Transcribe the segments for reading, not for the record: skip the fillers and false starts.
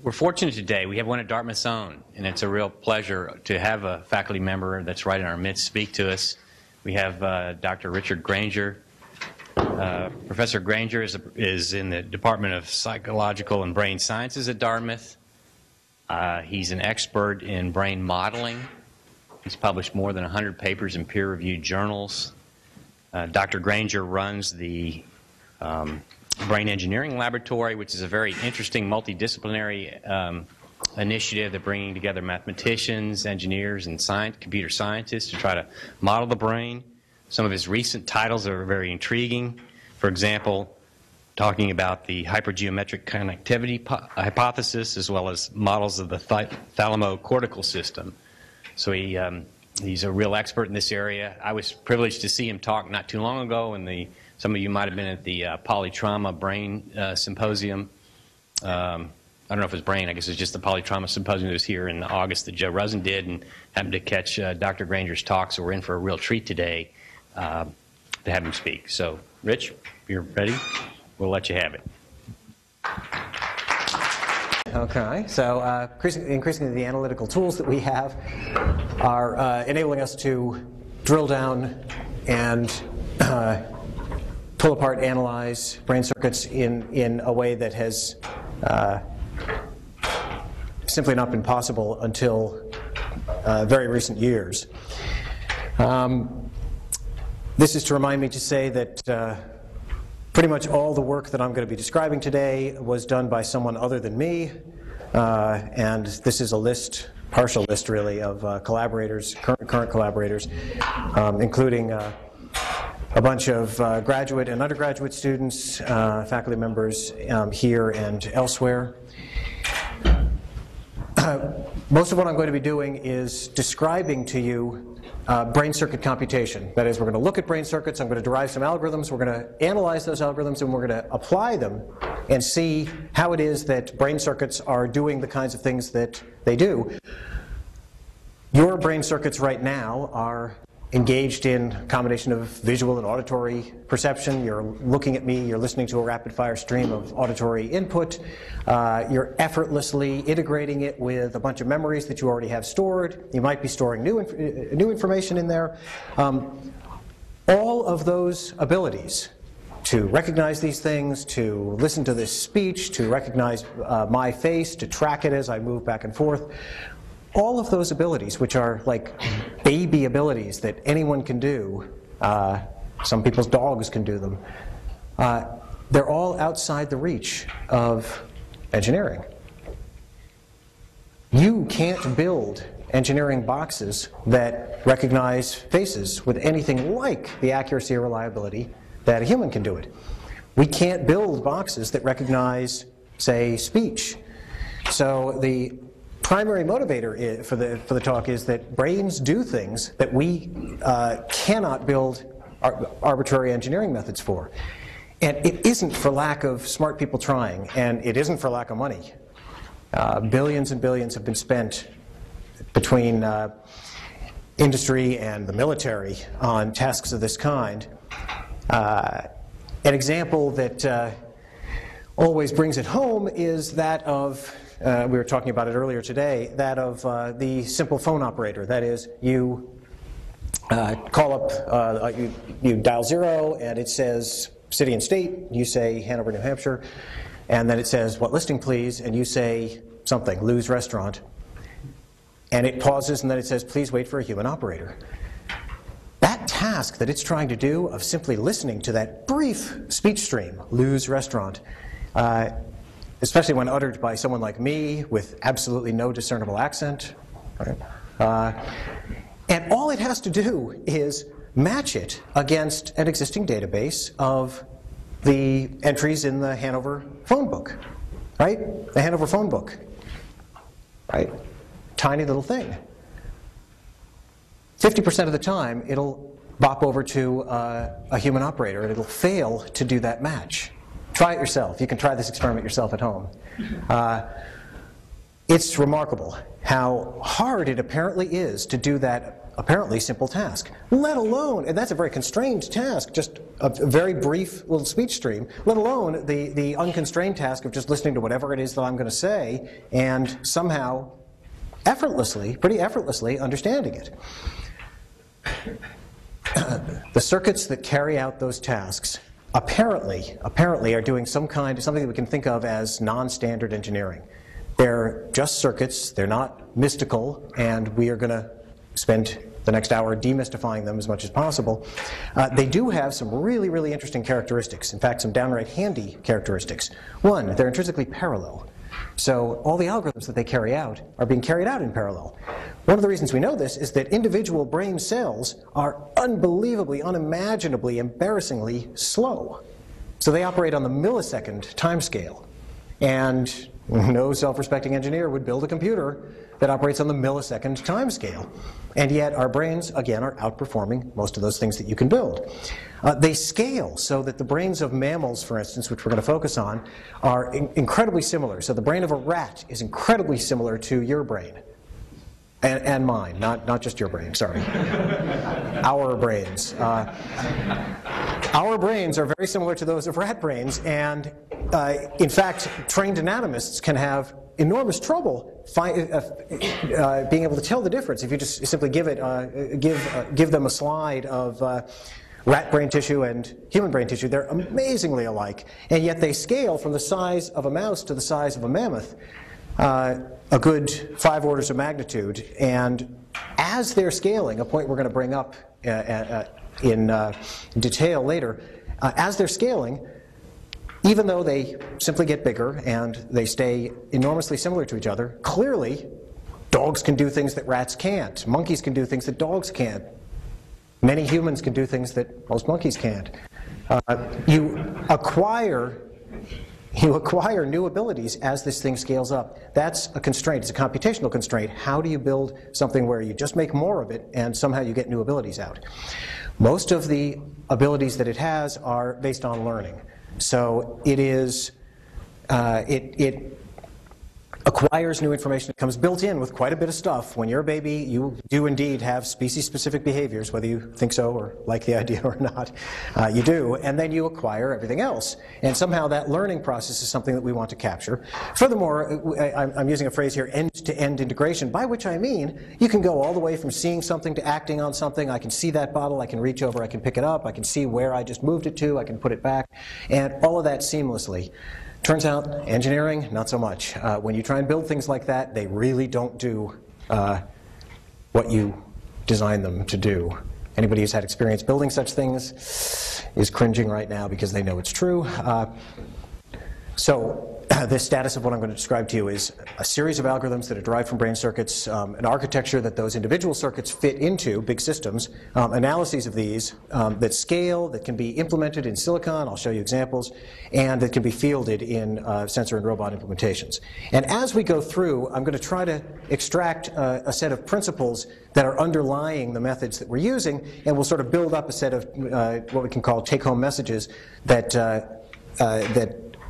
We're fortunate today. We have one of Dartmouth's own, and it's a real pleasure to have a faculty member that's right in our midst speak to us. We have Dr. Richard Granger. Professor Granger is in the Department of Psychological and Brain Sciences at Dartmouth. He's an expert in brain modeling. He's published more than 100 papers in peer-reviewed journals. Dr. Granger runs the Brain Engineering Laboratory, which is a very interesting multidisciplinary initiative that's bringing together mathematicians, engineers, and computer scientists to try to model the brain. Some of his recent titles are very intriguing. For example, talking about the hypergeometric connectivity hypothesis, as well as models of the thalamocortical system. So he's a real expert in this area. I was privileged to see him talk not too long ago, and some of you might have been at the Polytrauma Brain Symposium. I don't know if it's brain, I guess it's just the Polytrauma Symposium that was here in August that Joe Rosen did, and happened to catch Dr. Granger's talk, so we're in for a real treat today to have him speak. So, Rich, if you're ready, we'll let you have it. Okay, so increasingly the analytical tools that we have are enabling us to drill down and pull apart, analyze brain circuits in a way that has simply not been possible until very recent years. This is to remind me to say that pretty much all the work that I'm going to be describing today was done by someone other than me, and this is a list, partial list really, of collaborators, current collaborators, including a bunch of graduate and undergraduate students, faculty members here and elsewhere. Most of what I'm going to be doing is describing to you brain circuit computation. That is, we're going to look at brain circuits, I'm going to derive some algorithms, we're going to analyze those algorithms, and we're going to apply them and see how it is that brain circuits are doing the kinds of things that they do. Your brain circuits right now are engaged in a combination of visual and auditory perception. You're looking at me, you're listening to a rapid-fire stream of auditory input. You're effortlessly integrating it with a bunch of memories that you already have stored. You might be storing new information in there. All of those abilities to recognize these things, to listen to this speech, to recognize my face, to track it as I move back and forth, all of those abilities, which are like baby abilities that anyone can do, some people's dogs can do them, they're all outside the reach of engineering. You can't build engineering boxes that recognize faces with anything like the accuracy or reliability that a human can do it. We can't build boxes that recognize, say, speech. So the primary motivator for the talk is that brains do things that we cannot build arbitrary engineering methods for. And it isn't for lack of smart people trying, and it isn't for lack of money. Billions and billions have been spent between industry and the military on tasks of this kind. An example that always brings it home is that of we were talking about it earlier today, that of the simple phone operator. That is, you call up, you dial 0, and it says city and state. You say Hanover, New Hampshire, and then it says, what listing please, and you say something, Lou's Restaurant, and it pauses, and then it says, please wait for a human operator. That task that it's trying to do of simply listening to that brief speech stream, Lou's Restaurant, especially when uttered by someone like me with absolutely no discernible accent. Right? And all it has to do is match it against an existing database of the entries in the Hanover phone book. Right? The Hanover phone book. Right? Tiny little thing. 50% of the time, it'll bop over to a human operator, and it'll fail to do that match. Try it yourself. You can try this experiment yourself at home. It's remarkable how hard it apparently is to do that apparently simple task, let alone, and that's a very constrained task, just a very brief little speech stream, let alone the unconstrained task of just listening to whatever it is that I'm going to say and somehow effortlessly, pretty effortlessly understanding it. The circuits that carry out those tasks apparently are doing something that we can think of as non-standard engineering. They're just circuits, they're not mystical, and we are going to spend the next hour demystifying them as much as possible. They do have some really, really interesting characteristics, in fact, some downright handy characteristics. One, they're intrinsically parallel. So all the algorithms that they carry out are being carried out in parallel. One of the reasons we know this is that individual brain cells are unbelievably, unimaginably, embarrassingly slow. So they operate on the millisecond timescale. And no self-respecting engineer would build a computer that operates on the millisecond timescale. And yet our brains, again, are outperforming most of those things that you can build. They scale so that the brains of mammals, for instance, which we're going to focus on, are incredibly similar. So the brain of a rat is incredibly similar to your brain. And mine, not just your brain, sorry. Our brains. Our brains are very similar to those of rat brains, and in fact, trained anatomists can have enormous trouble being able to tell the difference if you just simply give them a slide of rat brain tissue and human brain tissue. They're amazingly alike, and yet they scale from the size of a mouse to the size of a mammoth, a good 5 orders of magnitude. And as they're scaling, a point we're going to bring up in detail later, as they're scaling, even though they simply get bigger and they stay enormously similar to each other, clearly dogs can do things that rats can't. Monkeys can do things that dogs can't. Many humans can do things that most monkeys can't. You acquire new abilities as this thing scales up. That's a constraint. It's a computational constraint. How do you build something where you just make more of it and somehow you get new abilities out? Most of the abilities that it has are based on learning. So it acquires new information. It comes built in with quite a bit of stuff. When you're a baby, you do indeed have species-specific behaviors, whether you think so or like the idea or not. You do, and then you acquire everything else. And somehow that learning process is something that we want to capture. Furthermore, I'm using a phrase here, end-to-end integration, by which I mean you can go all the way from seeing something to acting on something. I can see that bottle, I can reach over, I can pick it up, I can see where I just moved it to, I can put it back, and all of that seamlessly. Turns out, engineering, not so much. When you try and build things like that, they really don't do what you design them to do. Anybody who's had experience building such things is cringing right now because they know it's true. So the status of what I'm going to describe to you is a series of algorithms that are derived from brain circuits, an architecture that those individual circuits fit into, big systems, analyses of these that scale, that can be implemented in silicon, I'll show you examples, and that can be fielded in sensor and robot implementations. And as we go through, I'm going to try to extract a set of principles that are underlying the methods that we're using, and we'll sort of build up a set of what we can call take-home messages that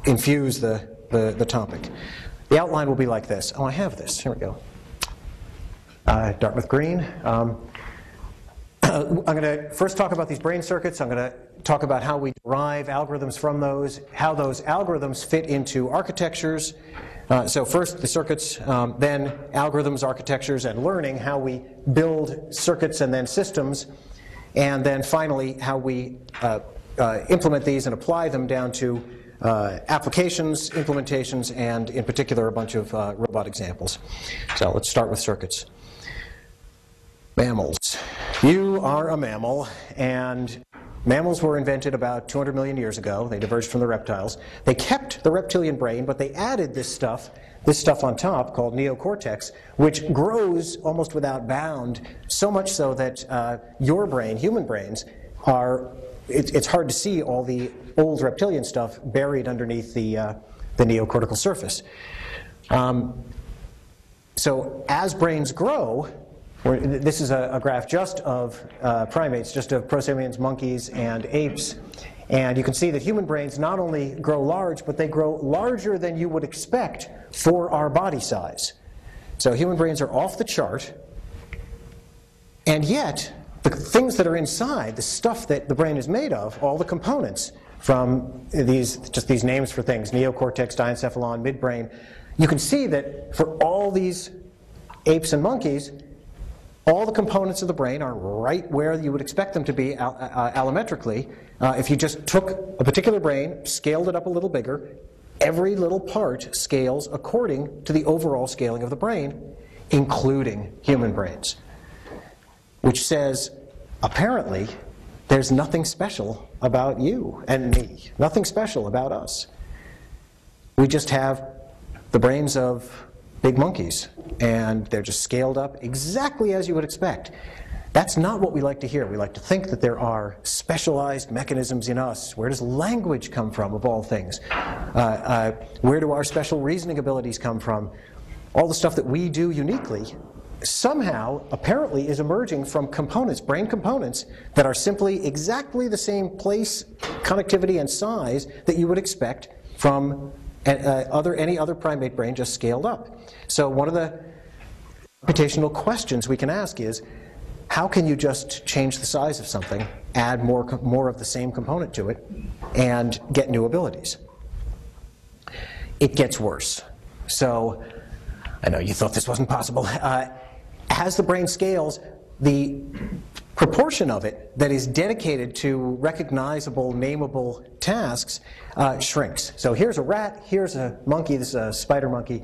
infuse the topic. The outline will be like this. Oh, I have this. Here we go. Dartmouth green. I'm going to first talk about these brain circuits. I'm going to talk about how we derive algorithms from those, how those algorithms fit into architectures. So first the circuits, then algorithms, architectures, and learning, how we build circuits and then systems, and then finally how we implement these and apply them down to applications, implementations, and in particular a bunch of robot examples. So let's start with circuits. Mammals. You are a mammal, and mammals were invented about 200 million years ago. They diverged from the reptiles. They kept the reptilian brain, but they added this stuff on top called neocortex, which grows almost without bound, so much so that your brain, human brains, it's hard to see all the old reptilian stuff buried underneath the neocortical surface. So as brains grow, this is a graph just of primates, just of prosimians, monkeys, and apes. And you can see that human brains not only grow large, but they grow larger than you would expect for our body size. So human brains are off the chart. And yet, the things that are inside, the stuff that the brain is made of, all the components from these names for things, neocortex, diencephalon, midbrain, you can see that for all these apes and monkeys, all the components of the brain are right where you would expect them to be allometrically. If you just took a particular brain, scaled it up a little bigger, every little part scales according to the overall scaling of the brain, including human brains. Which says, apparently, there's nothing special about you and me, nothing special about us. We just have the brains of big monkeys, and they're just scaled up exactly as you would expect. That's not what we like to hear. We like to think that there are specialized mechanisms in us. Where does language come from, of all things? Where do our special reasoning abilities come from? All the stuff that we do uniquely somehow, apparently, is emerging from components, brain components, that are simply exactly the same place, connectivity, and size that you would expect from any other primate brain just scaled up. So one of the computational questions we can ask is, how can you just change the size of something, add more of the same component to it, and get new abilities? It gets worse. So I know you thought this wasn't possible. As the brain scales, the proportion of it that is dedicated to recognizable, nameable tasks shrinks. So here's a rat, here's a monkey, this is a spider monkey.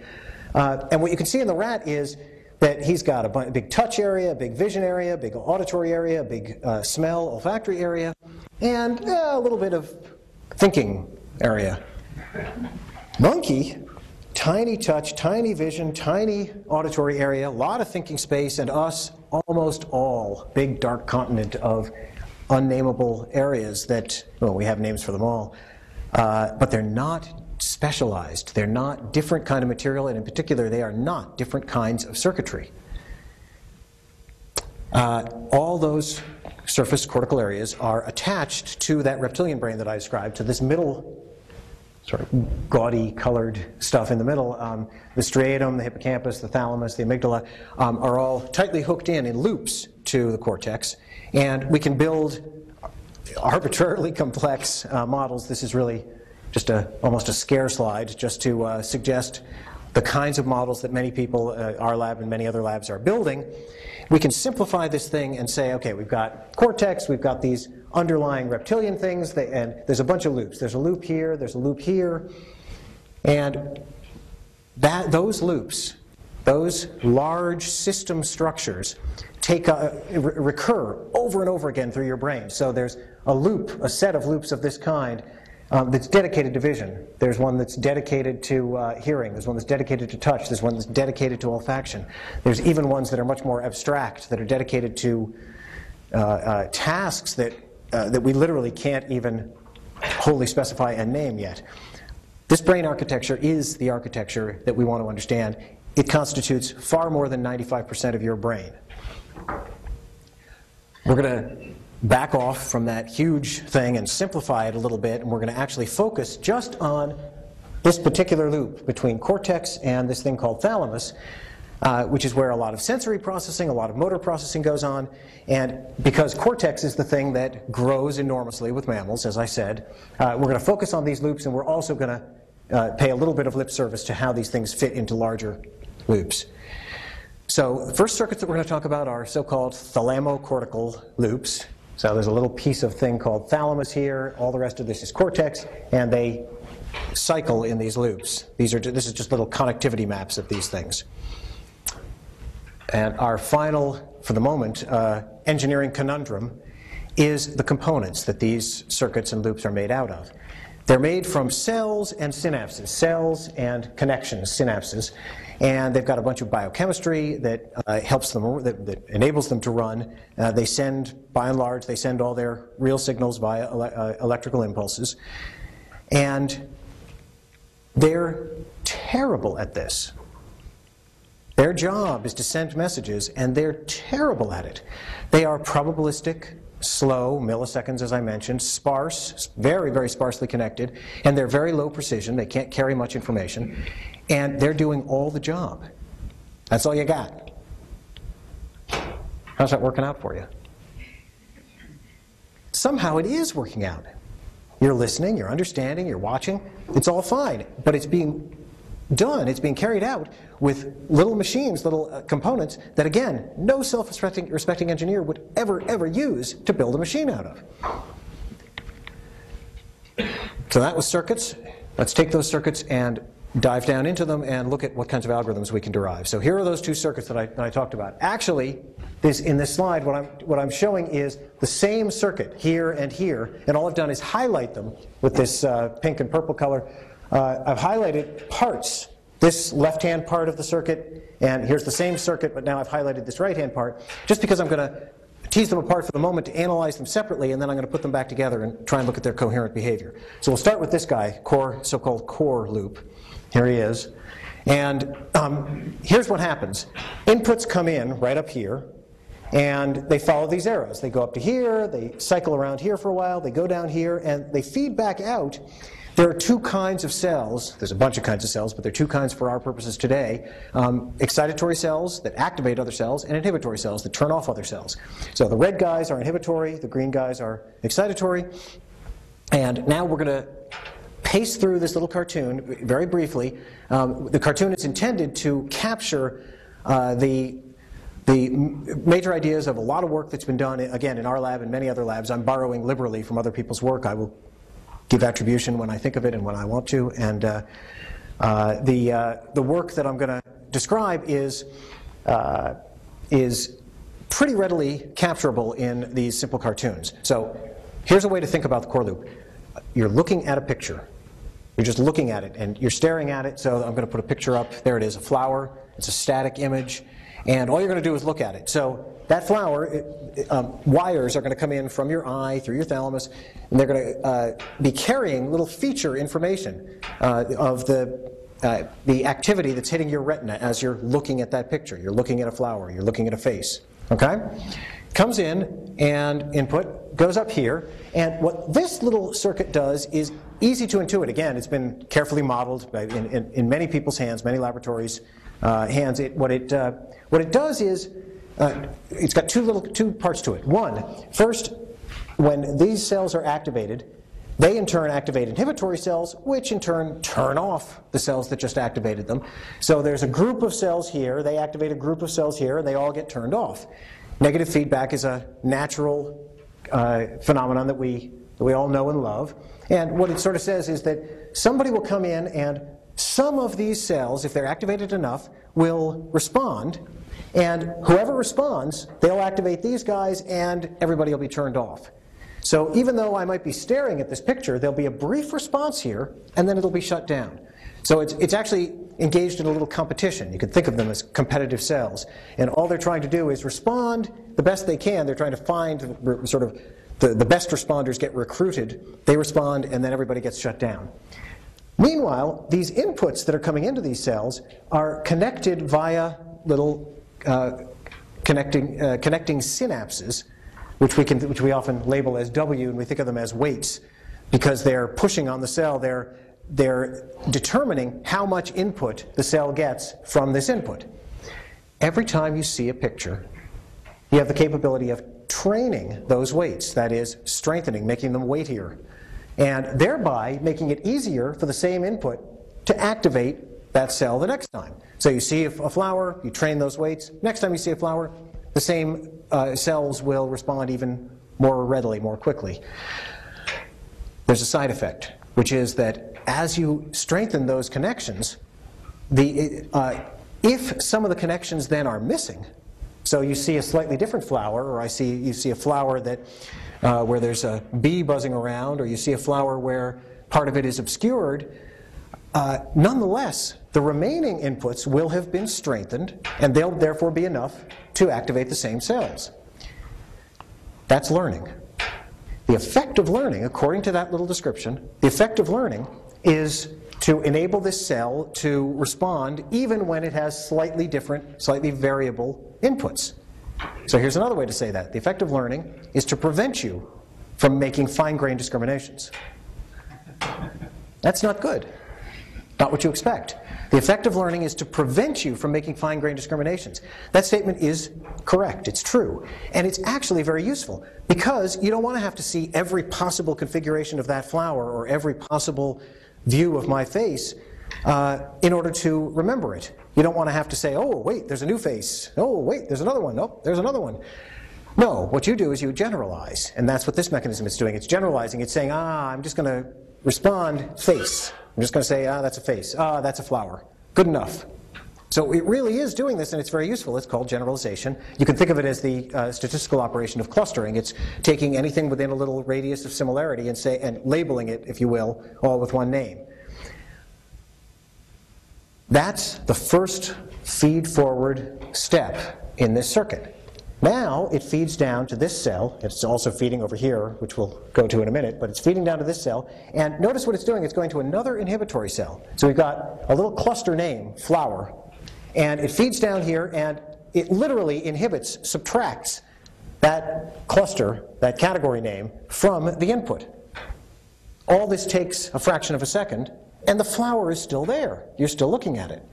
And what you can see in the rat is that he's got a big touch area, a big vision area, a big auditory area, a big smell, olfactory area, and a little bit of thinking area. Monkey, tiny touch, tiny vision, tiny auditory area, a lot of thinking space, and us, almost all big dark continent of unnameable areas that, well, we have names for them all, but they're not specialized. They're not different kind of material, and in particular, they are not different kinds of circuitry. All those surface cortical areas are attached to that reptilian brain that I described, to this middle sort of gaudy colored stuff in the middle. The striatum, the hippocampus, the thalamus, the amygdala are all tightly hooked in loops to the cortex, and we can build arbitrarily complex models. This is really just almost a scare slide just to suggest the kinds of models that many people, our lab and many other labs, are building. We can simplify this thing and say, okay, we've got cortex, we've got these underlying reptilian things, and there's a bunch of loops. There's a loop here, there's a loop here, and those loops, those large system structures, recur over and over again through your brain. So there's a loop, a set of loops of this kind that's dedicated to vision. There's one that's dedicated to hearing. There's one that's dedicated to touch. There's one that's dedicated to olfaction. There's even ones that are much more abstract, that are dedicated to tasks that we literally can't even wholly specify and name yet. This brain architecture is the architecture that we want to understand. It constitutes far more than 95% of your brain. We're going to back off from that huge thing and simplify it a little bit, and we're going to actually focus just on this particular loop between cortex and this thing called thalamus, which is where a lot of sensory processing, a lot of motor processing goes on. And because cortex is the thing that grows enormously with mammals, as I said, we're going to focus on these loops, and we're also going to pay a little bit of lip service to how these things fit into larger loops. So the first circuits that we're going to talk about are so-called thalamocortical loops. So there's a little piece of thing called thalamus here. All the rest of this is cortex, and they cycle in these loops. This is just little connectivity maps of these things. And our final, for the moment, engineering conundrum is the components that these circuits and loops are made out of. They're made from cells and synapses, cells and connections, synapses, and they've got a bunch of biochemistry that helps them, that enables them to run. They send, by and large, they send all their real signals via electrical impulses, and they're terrible at this. Their job is to send messages, and they're terrible at it. They are probabilistic, slow, milliseconds as I mentioned, sparse, very, very sparsely connected, and they're very low precision. They can't carry much information, and they're doing all the job. That's all you got. How's that working out for you? Somehow it is working out. You're listening, you're understanding, you're watching. It's all fine, but it's being done, it's being carried out with little machines, little components that, again, no self-respecting engineer would ever use to build a machine out of. So that was circuits. Let's take those circuits and dive down into them and look at what kinds of algorithms we can derive. So here are those two circuits that I talked about. Actually, in this slide, what I'm showing is the same circuit here, and all I've done is highlight them with this pink and purple color. I've highlighted parts, this left-hand part of the circuit, and here's the same circuit, but now I've highlighted this right-hand part, just because I'm going to tease them apart for the moment to analyze them separately, and then I'm going to put them back together and try and look at their coherent behavior. So we'll start with this guy, so-called core loop. Here he is. And here's what happens. Inputs come in right up here, and they follow these arrows. They go up to here, they cycle around here for a while, they go down here, and they feed back out. There are two kinds of cells. There's a bunch of kinds of cells, but there are two kinds for our purposes today. Excitatory cells that activate other cells, and inhibitory cells that turn off other cells. So the red guys are inhibitory, the green guys are excitatory. And now we're going to pace through this little cartoon very briefly. The cartoon is intended to capture the major ideas of a lot of work that's been done, again, in our lab and many other labs. I'm borrowing liberally from other people's work. I will give attribution when I think of it and when I want to. And the work that I'm going to describe is pretty readily capturable in these simple cartoons. So here's a way to think about the core loop. You're looking at a picture. You're just looking at it, and you're staring at it. So I'm going to put a picture up. There it is, a flower. It's a static image. And all you're going to do is look at it. So that flower, wires are going to come in from your eye through your thalamus, and they're going to be carrying little feature information of the activity that's hitting your retina as you're looking at that picture. You're looking at a flower. You're looking at a face. Okay? Comes in, and input goes up here. And what this little circuit does is easy to intuit. Again, it's been carefully modeled in many people's hands, many laboratories' hands. What it does is it's got two parts to it. One, first, when these cells are activated, they in turn activate inhibitory cells, which in turn turn off the cells that just activated them. So there's a group of cells here, they activate a group of cells here, and they all get turned off. Negative feedback is a natural phenomenon that we all know and love. And what it sort of says is that somebody will come in, and some of these cells, if they're activated enough, will respond. And whoever responds, they'll activate these guys, and everybody will be turned off. So even though I might be staring at this picture, there'll be a brief response here, and then it'll be shut down. So it's actually engaged in a little competition. You could think of them as competitive cells. And all they're trying to do is respond the best they can. They're trying to find sort of the best responders get recruited. They respond, and then everybody gets shut down. Meanwhile, these inputs that are coming into these cells are connected via little connecting synapses, which we often label as W, and we think of them as weights because they're pushing on the cell. They're determining how much input the cell gets from this input. Every time you see a picture, you have the capability of training those weights, that is, strengthening, making them weightier, and thereby making it easier for the same input to activate that cell the next time. So you see a flower, you train those weights. Next time you see a flower, the same cells will respond even more readily, more quickly. There's a side effect, which is that as you strengthen those connections, if some of the connections then are missing, so you see a slightly different flower, or you see a flower that where there's a bee buzzing around, or you see a flower where part of it is obscured, nonetheless, the remaining inputs will have been strengthened, and they'll therefore be enough to activate the same cells. That's learning. The effect of learning, according to that little description, the effect of learning is to enable this cell to respond even when it has slightly different, slightly variable inputs. So here's another way to say that. The effect of learning is to prevent you from making fine-grained discriminations. That's not good. Not what you expect. The effect of learning is to prevent you from making fine-grained discriminations. That statement is correct. It's true. And it's actually very useful because you don't want to have to see every possible configuration of that flower or every possible view of my face in order to remember it. You don't want to have to say, oh, wait, there's a new face. Oh, wait, there's another one. Nope, there's another one. No, what you do is you generalize, and that's what this mechanism is doing. It's generalizing. It's saying, I'm just going to respond face. I'm just going to say, that's a face. That's a flower. Good enough. So it really is doing this, and it's very useful. It's called generalization. You can think of it as the statistical operation of clustering. It's taking anything within a little radius of similarity and labeling it, if you will, all with one name. That's the first feed-forward step in this circuit. Now it feeds down to this cell. It's also feeding over here, which we'll go to in a minute, but it's feeding down to this cell. And notice what it's doing. It's going to another inhibitory cell. So we've got a little cluster name, flower, and it feeds down here, and it literally inhibits, subtracts that cluster, that category name, from the input. All this takes a fraction of a second, and the flower is still there. You're still looking at it.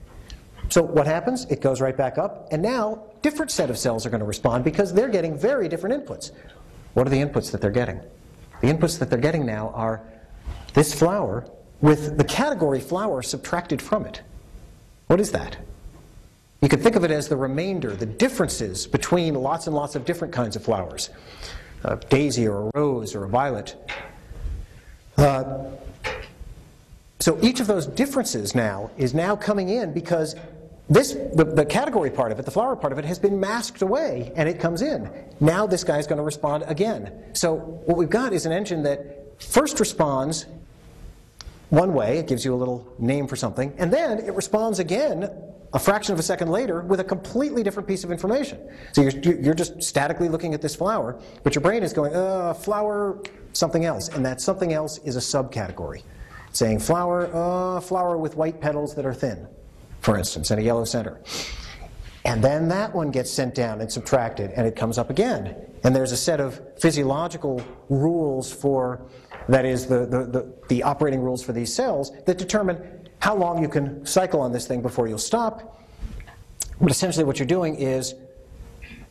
So what happens? It goes right back up, and now different set of cells are going to respond because they're getting very different inputs. What are the inputs that they're getting? The inputs that they're getting now are this flower with the category flower subtracted from it. What is that? You could think of it as the remainder, the differences between lots and lots of different kinds of flowers. A daisy or a rose or a violet. So each of those differences now is now coming in because the category part of it, the flower part of it, has been masked away, and it comes in. Now this guy's going to respond again. So what we've got is an engine that first responds one way, it gives you a little name for something, and then it responds again a fraction of a second later with a completely different piece of information. So you're just statically looking at this flower, but your brain is going, flower, something else, and that something else is a subcategory. Saying flower with white petals that are thin, for instance, and a yellow center. And then that one gets sent down and subtracted, and it comes up again. And there's a set of physiological rules for, that is, the operating rules for these cells that determine how long you can cycle on this thing before you'll stop. But essentially what you're doing is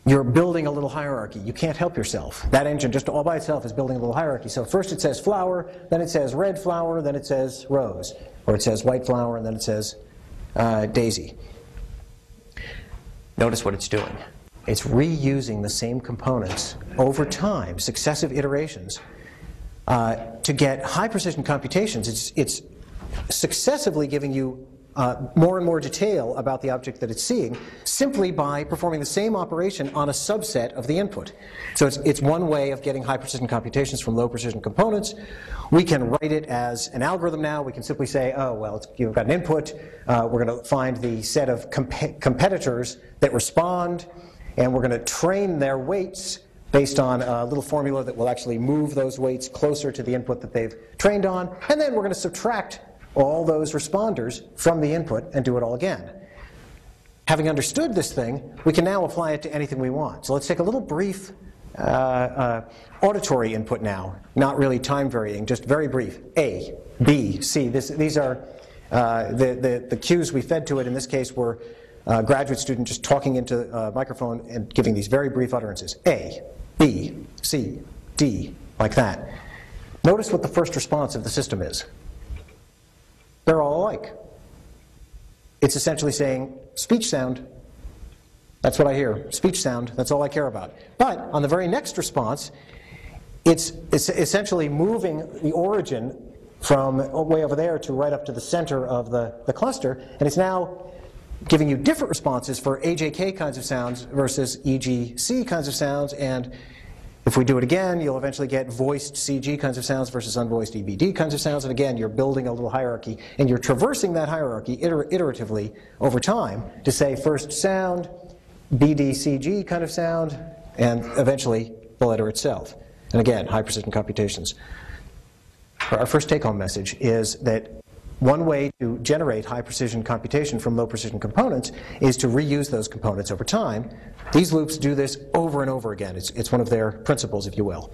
you're building a little hierarchy. You can't help yourself. That engine just all by itself is building a little hierarchy. So first it says flower, then it says red flower, then it says rose. Or it says white flower, and then it says daisy. Notice what it's doing. It's reusing the same components over time, successive iterations, to get high precision computations. It's successively giving you more and more detail about the object that it's seeing simply by performing the same operation on a subset of the input. So it's one way of getting high precision computations from low precision components. We can write it as an algorithm now. We can simply say, oh, well, you've got an input. We're going to find the set of competitors that respond, and we're going to train their weights based on a little formula that will actually move those weights closer to the input that they've trained on, and then we're going to subtract all those responders from the input and do it all again. Having understood this thing, we can now apply it to anything we want. So let's take a little brief auditory input now, not really time varying, just very brief. A, B, C. These are the cues we fed to it. In this case were a graduate student just talking into a microphone and giving these very brief utterances. A, B, C, D, like that. Notice what the first response of the system is. They're all alike. It's essentially saying, speech sound. That's what I hear. Speech sound. That's all I care about. But on the very next response, it's essentially moving the origin from way over there to right up to the center of the cluster, and it's now giving you different responses for AJK kinds of sounds versus EGC kinds of sounds, and if we do it again, you'll eventually get voiced CG kinds of sounds versus unvoiced EBD kinds of sounds. And again, you're building a little hierarchy, and you're traversing that hierarchy iteratively over time to say first sound, BDCG kind of sound, and eventually the letter itself. And again, high precision computations. Our first take-home message is that one way to generate high precision computation from low precision components is to reuse those components over time. These loops do this over and over again. It's one of their principles, if you will.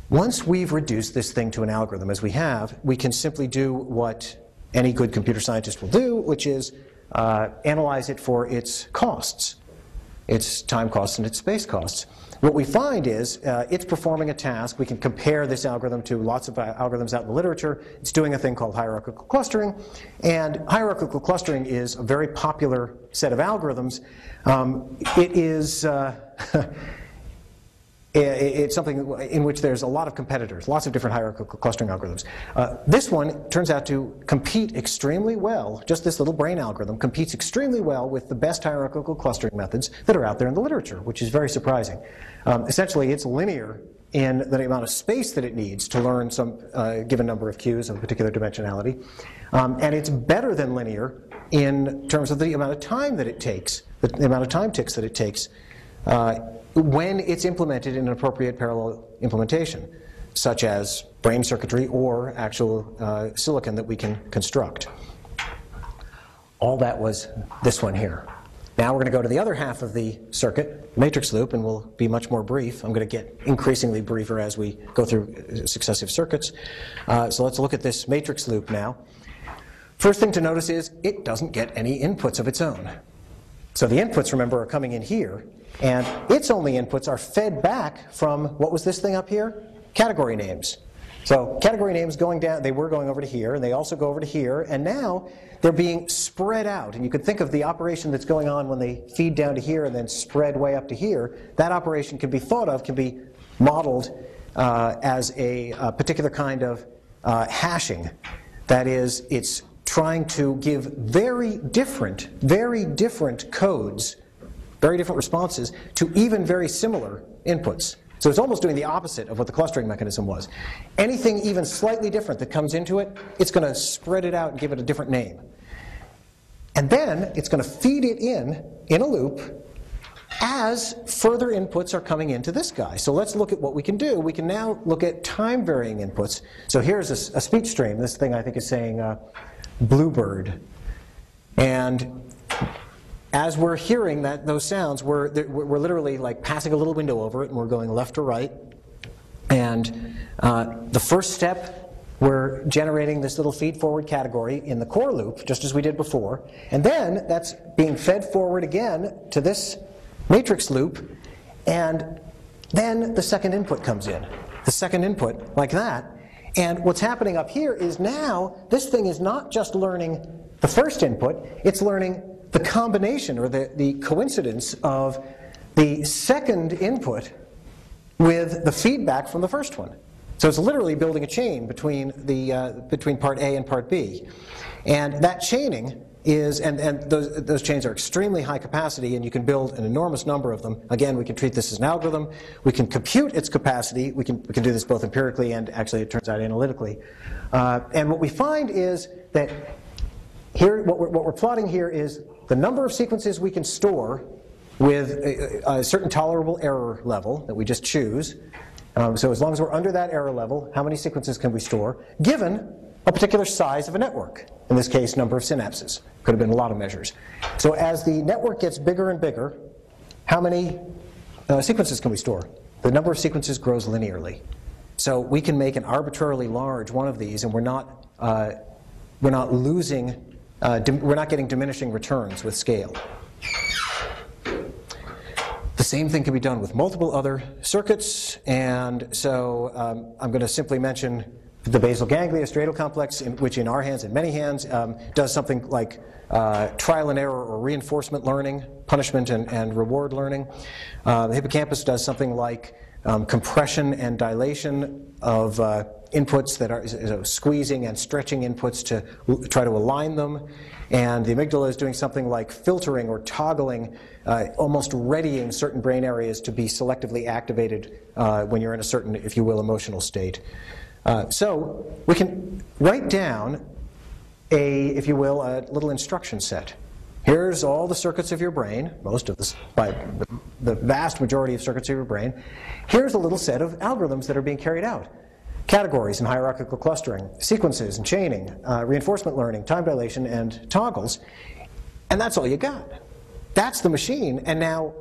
Once we've reduced this thing to an algorithm, as we have, we can simply do what any good computer scientist will do, which is analyze it for its costs, its time costs and its space costs. What we find is it's performing a task. We can compare this algorithm to lots of algorithms out in the literature. It's doing a thing called hierarchical clustering, and hierarchical clustering is a very popular set of algorithms. It is it's something in which there's a lot of competitors, lots of different hierarchical clustering algorithms. This one turns out to compete extremely well, just this little brain algorithm competes extremely well with the best hierarchical clustering methods that are out there in the literature, which is very surprising. Essentially, it's linear in the amount of space that it needs to learn some given number of cues of a particular dimensionality. And it's better than linear in terms of the amount of time that it takes, the amount of time ticks that it takes when it's implemented in an appropriate parallel implementation, such as brain circuitry or actual silicon that we can construct. All that was this one here. Now we're going to go to the other half of the circuit, matrix loop, and we'll be much more brief. I'm going to get increasingly briefer as we go through successive circuits. So let's look at this matrix loop now. First thing to notice is it doesn't get any inputs of its own. So the inputs, remember, are coming in here, and its only inputs are fed back from, what was this thing up here? Category names. So category names going down, they were going over to here, and they also go over to here, and now they're being spread out. And you could think of the operation that's going on when they feed down to here and then spread way up to here. That operation can be thought of, can be modeled as a particular kind of hashing. That is, it's trying to give very different codes, very different responses to even very similar inputs. So it's almost doing the opposite of what the clustering mechanism was. Anything even slightly different that comes into it, it's going to spread it out and give it a different name. And then it's going to feed it in a loop as further inputs are coming into this guy. So let's look at what we can do. We can now look at time-varying inputs. So here's a speech stream. This thing I think is saying bluebird. And as we're hearing those sounds, we're literally like passing a little window over it, and we're going left to right. And the first step, we're generating this little feed-forward category in the core loop, just as we did before. And then that's being fed forward again to this matrix loop, and then the second input comes in. The second input, like that. And what's happening up here is now this thing is not just learning the first input, it's learning the combination or the coincidence of the second input with the feedback from the first one. So it's literally building a chain between part A and part B. And that chaining is, and those chains are extremely high capacity, and you can build an enormous number of them. Again, we can treat this as an algorithm. We can compute its capacity. We can do this both empirically and actually, it turns out, analytically. And what we find is that here, what we're plotting here is the number of sequences we can store with a certain tolerable error level that we just choose. So as long as we're under that error level, how many sequences can we store, given a particular size of a network? In this case, number of synapses. Could have been a lot of measures. So as the network gets bigger and bigger, how many sequences can we store? The number of sequences grows linearly. So we can make an arbitrarily large one of these, and we're not losing, we're not getting diminishing returns with scale. The same thing can be done with multiple other circuits, and so I'm going to simply mention the basal ganglia striatal complex, which in our hands and many hands does something like trial and error or reinforcement learning, punishment and reward learning. The hippocampus does something like compression and dilation of inputs that are squeezing and stretching inputs to try to align them. And the amygdala is doing something like filtering or toggling, almost readying certain brain areas to be selectively activated when you're in a certain, if you will, emotional state. So we can write down if you will, a little instruction set. Here's all the circuits of your brain, most of this, by the vast majority of circuits of your brain. Here's a little set of algorithms that are being carried out. Categories and hierarchical clustering, sequences and chaining, reinforcement learning, time dilation, and toggles. And that's all you got. That's the machine, and now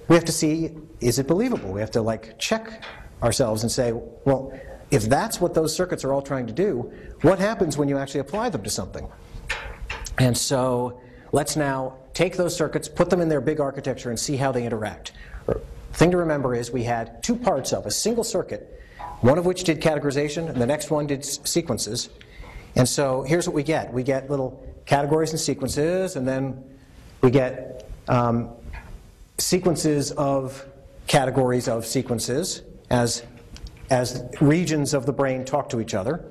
we have to see, is it believable? We have to check ourselves and say, well, if that's what those circuits are all trying to do, what happens when you actually apply them to something? And so let's now take those circuits, put them in their big architecture, and see how they interact. The thing to remember is we had two parts of a single circuit, one of which did categorization, and the next one did sequences. And so here's what we get. We get little categories and sequences, and then we get sequences of categories of sequences as regions of the brain talk to each other.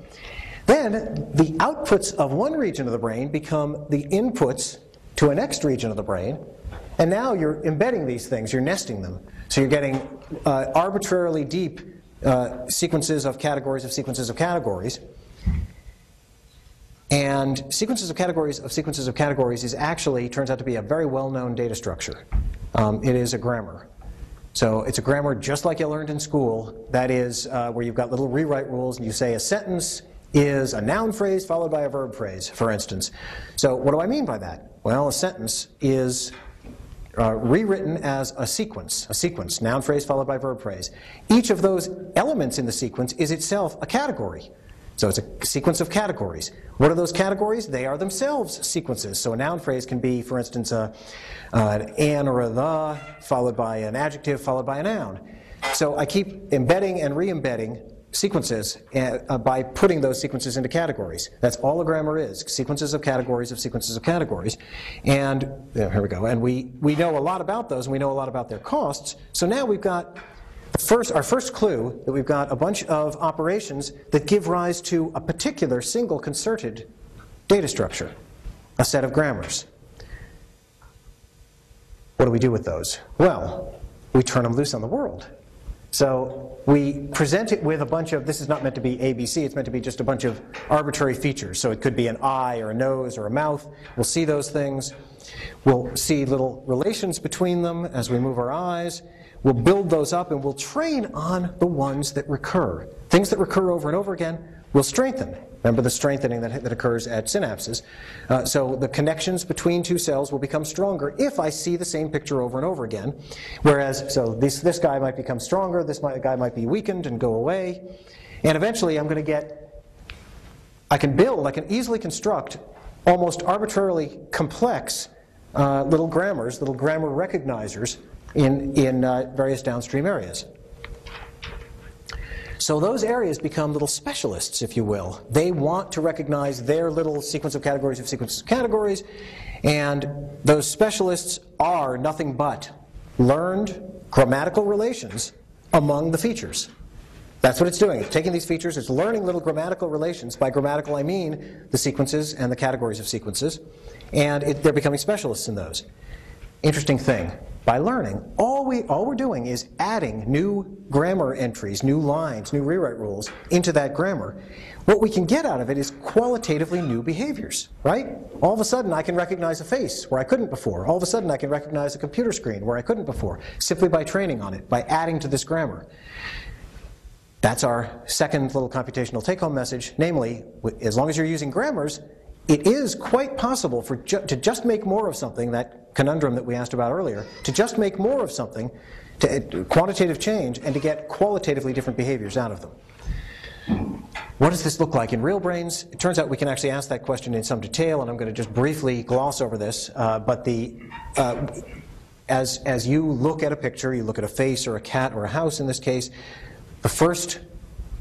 Then the outputs of one region of the brain become the inputs to a next region of the brain. And now you're embedding these things, you're nesting them. So you're getting arbitrarily deep sequences of categories of sequences of categories. And sequences of categories is actually, turns out to be a very well-known data structure. It is a grammar. So it's a grammar just like you learned in school. That is where you've got little rewrite rules, and you say a sentence is a noun phrase followed by a verb phrase, for instance. So what do I mean by that? Well, a sentence is rewritten as a sequence, noun phrase followed by verb phrase. Each of those elements in the sequence is itself a category. So it's a sequence of categories. What are those categories? They are themselves sequences. So a noun phrase can be, for instance, an or a the, followed by an adjective, followed by a noun. So I keep embedding and re-embedding sequences by putting those sequences into categories. That's all a grammar is, sequences of categories of sequences of categories. And here we go. And we know a lot about those, and we know a lot about their costs. So now we've got our first clue that we've got a bunch of operations that give rise to a particular single concerted data structure, a set of grammars. What do we do with those? Well, we turn them loose on the world. So we present it with a bunch of, this is not meant to be ABC, it's meant to be just a bunch of arbitrary features. So it could be an eye or a nose or a mouth. We'll see those things. We'll see little relations between them as we move our eyes. We'll build those up, and we'll train on the ones that recur. Things that recur over and over again, we'll strengthen. Remember the strengthening that occurs at synapses. So the connections between two cells will become stronger if I see the same picture over and over again. Whereas, so this guy might become stronger, guy might be weakened and go away. And eventually I'm going to get, I can easily construct almost arbitrarily complex little grammars, little grammar recognizers in various downstream areas. So those areas become little specialists, if you will. They want to recognize their little sequence of categories, and those specialists are nothing but learned grammatical relations among the features. That's what it's doing. It's taking these features, it's learning little grammatical relations. By grammatical, I mean the sequences and the categories of sequences, and they're becoming specialists in those. Interesting thing. By learning, all we're doing is adding new grammar entries, new lines, new rewrite rules into that grammar. What we can get out of it is qualitatively new behaviors, right? All of a sudden I can recognize a face where I couldn't before. All of a sudden I can recognize a computer screen where I couldn't before, simply by training on it, by adding to this grammar. That's our second little computational take-home message, namely, as long as you're using grammars, it is quite possible to just make more of something, that conundrum that we asked about earlier, to just make more of something, to quantitative change, and to get qualitatively different behaviors out of them. What does this look like in real brains? It turns out we can actually ask that question in some detail, and I'm going to just briefly gloss over this. But as you look at a picture, you look at a face or a cat or a house in this case, the first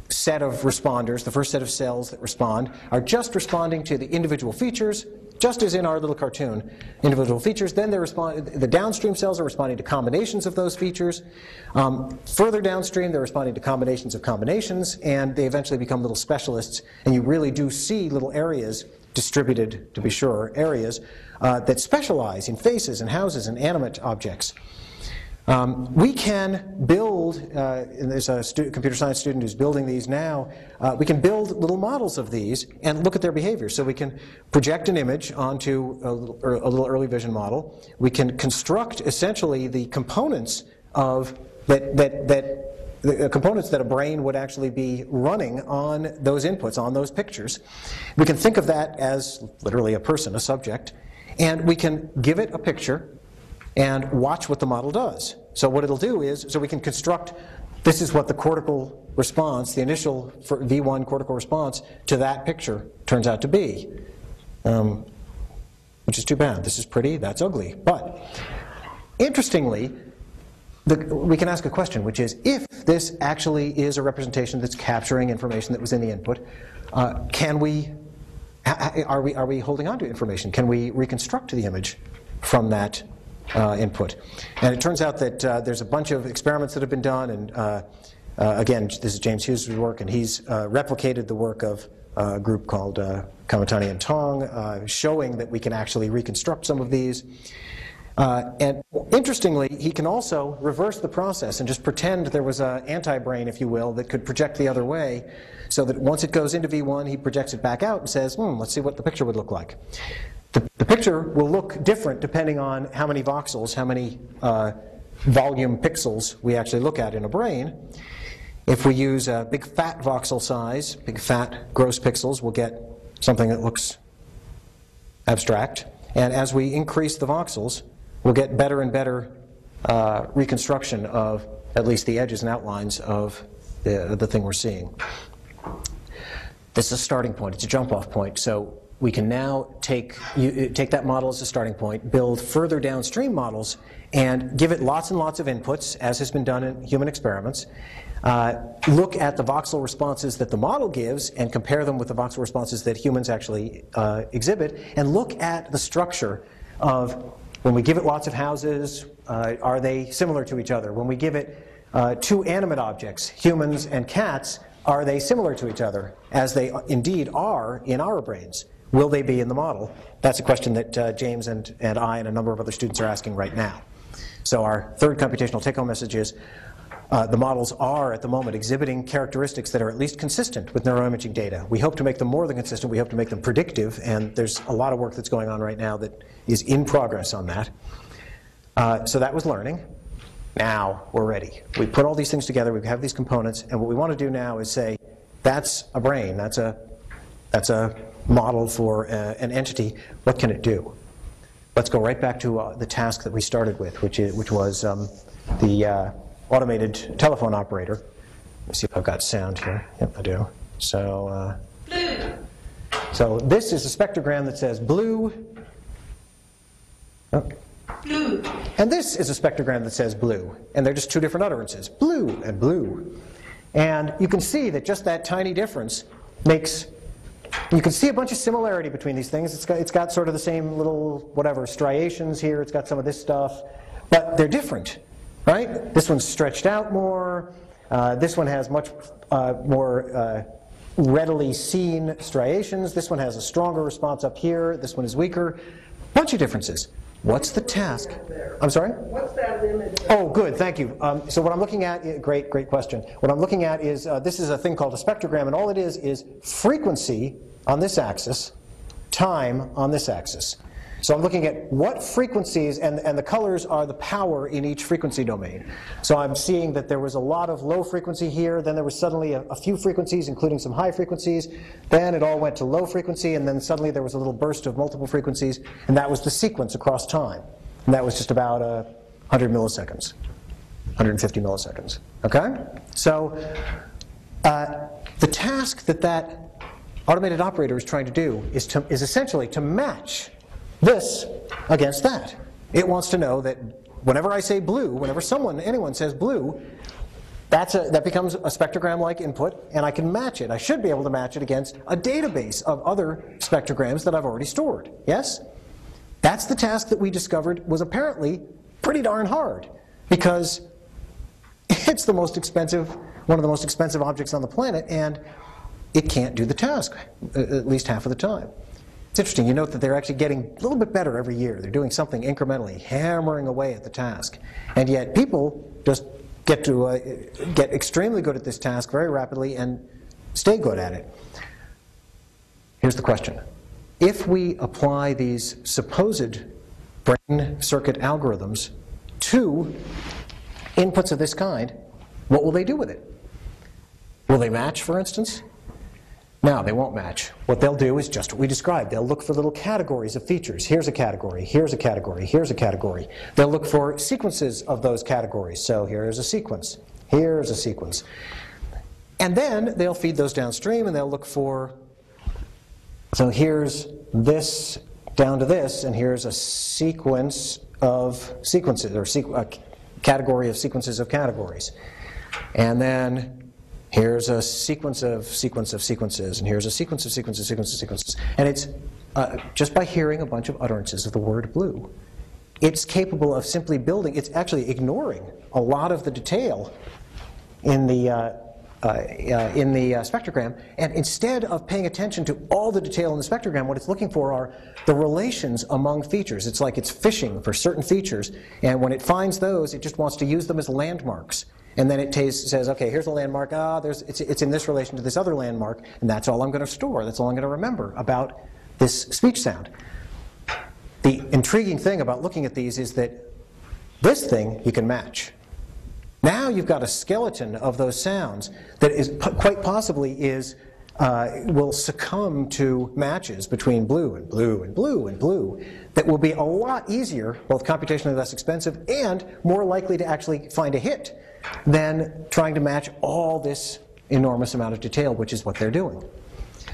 set of responders, the first set of cells that respond, are just responding to the individual features, just as in our little cartoon, individual features. Then the downstream cells are responding to combinations of those features. Further downstream, they're responding to combinations of combinations, and they eventually become little specialists. And you really do see little areas, distributed, to be sure, areas that specialize in faces and houses and animate objects. We can build, and there's a computer science student who's building these now, we can build little models of these and look at their behavior. So we can project an image onto a little early vision model. We can construct essentially the components of the components that a brain would actually be running on those inputs, on those pictures. We can think of that as literally a person, a subject, and we can give it a picture and watch what the model does. So what it'll do is, so we can construct, this is what the cortical response, the initial V1 cortical response to that picture turns out to be, which is too bad. This is pretty, that's ugly. But interestingly, we can ask a question, which is, if this actually is a representation that's capturing information that was in the input, are we holding on to information? Can we reconstruct the image from that input? And it turns out that there's a bunch of experiments that have been done, and again, this is James Hughes' work, and he's replicated the work of a group called Kamatani and Tong, showing that we can actually reconstruct some of these. And interestingly, he can also reverse the process and just pretend there was an anti-brain, if you will, that could project the other way, so that once it goes into V1, he projects it back out and says, let's see what the picture would look like. The picture will look different depending on how many voxels, how many volume pixels we actually look at in a brain. If we use a big fat voxel size, big fat gross pixels, we'll get something that looks abstract. And as we increase the voxels, we'll get better and better reconstruction of at least the edges and outlines of the thing we're seeing. This is a starting point. It's a jump-off point. So we can now take that model as a starting point, build further downstream models, and give it lots and lots of inputs, as has been done in human experiments. Look at the voxel responses that the model gives and compare them with the voxel responses that humans actually exhibit, and look at the structure of, when we give it lots of houses, are they similar to each other? When we give it two animate objects, humans and cats, are they similar to each other, as they indeed are in our brains? Will they be in the model? That's a question that James and I and a number of other students are asking right now. So our third computational take-home message is, the models are, at the moment, exhibiting characteristics that are at least consistent with neuroimaging data. We hope to make them more than consistent. We hope to make them predictive, and there's a lot of work that's going on right now that is in progress on that. So that was learning. Now we're ready. We put all these things together, we have these components, and what we want to do now is say, that's a brain, that's a model for an entity. What can it do? Let's go right back to the task that we started with, which was the automated telephone operator. Let me see if I've got sound here. Yep, I do. So, so this is a spectrogram that says blue. Oh. Blue. And this is a spectrogram that says blue. And they're just two different utterances, blue and blue. And you can see that just that tiny difference makes, you can see a bunch of similarity between these things. It's got sort of the same little, whatever, striations here. It's got some of this stuff. But they're different, right? This one's stretched out more. This one has much more readily seen striations. This one has a stronger response up here. This one is weaker. Bunch of differences. What's the task? I'm sorry? What's that image? Oh, good, thank you. So what I'm looking at, great question. What I'm looking at is, this is a thing called a spectrogram, and all it is frequency on this axis, time on this axis. So I'm looking at what frequencies, and the colors are the power in each frequency domain. So I'm seeing that there was a lot of low frequency here, then there was suddenly a few frequencies, including some high frequencies, then it all went to low frequency, and then suddenly there was a little burst of multiple frequencies, and that was the sequence across time. And that was just about 100 milliseconds, 150 milliseconds, okay? So the task that automated operator is trying to do is essentially to match this against that. It wants to know that whenever I say blue, whenever anyone says blue, that becomes a spectrogram-like input, and I can match it. I should be able to match it against a database of other spectrograms that I've already stored. Yes? That's the task that we discovered was apparently pretty darn hard, because it's the most expensive, one of the most expensive objects on the planet, and it can't do the task at least half of the time. It's interesting, you note that they're actually getting a little bit better every year. They're doing something incrementally, hammering away at the task. And yet people just get extremely good at this task very rapidly and stay good at it. Here's the question. If we apply these supposed brain circuit algorithms to inputs of this kind, what will they do with it? Will they match, for instance? No, they won't match. What they'll do is just what we described. They'll look for little categories of features. Here's a category, here's a category, here's a category. They'll look for sequences of those categories. So here's a sequence, here's a sequence. And then they'll feed those downstream, and they'll look for, so here's this down to this, and here's a sequence of sequences, or a category of sequences of categories. And then here's a sequence of sequences, and here's a sequence of sequences. And it's just by hearing a bunch of utterances of the word blue, it's capable of simply building, it's actually ignoring a lot of the detail in the spectrogram, and instead of paying attention to all the detail in the spectrogram, what it's looking for are the relations among features. It's like it's fishing for certain features, and when it finds those, it just wants to use them as landmarks. And then it says, okay, here's a landmark, it's in this relation to this other landmark, and that's all I'm going to store, that's all I'm going to remember about this speech sound. The intriguing thing about looking at these is that this thing you can match. Now you've got a skeleton of those sounds that is quite possibly will succumb to matches between blue and blue and blue and blue that will be a lot easier, both computationally less expensive and more likely to actually find a hit than trying to match all this enormous amount of detail, which is what they're doing.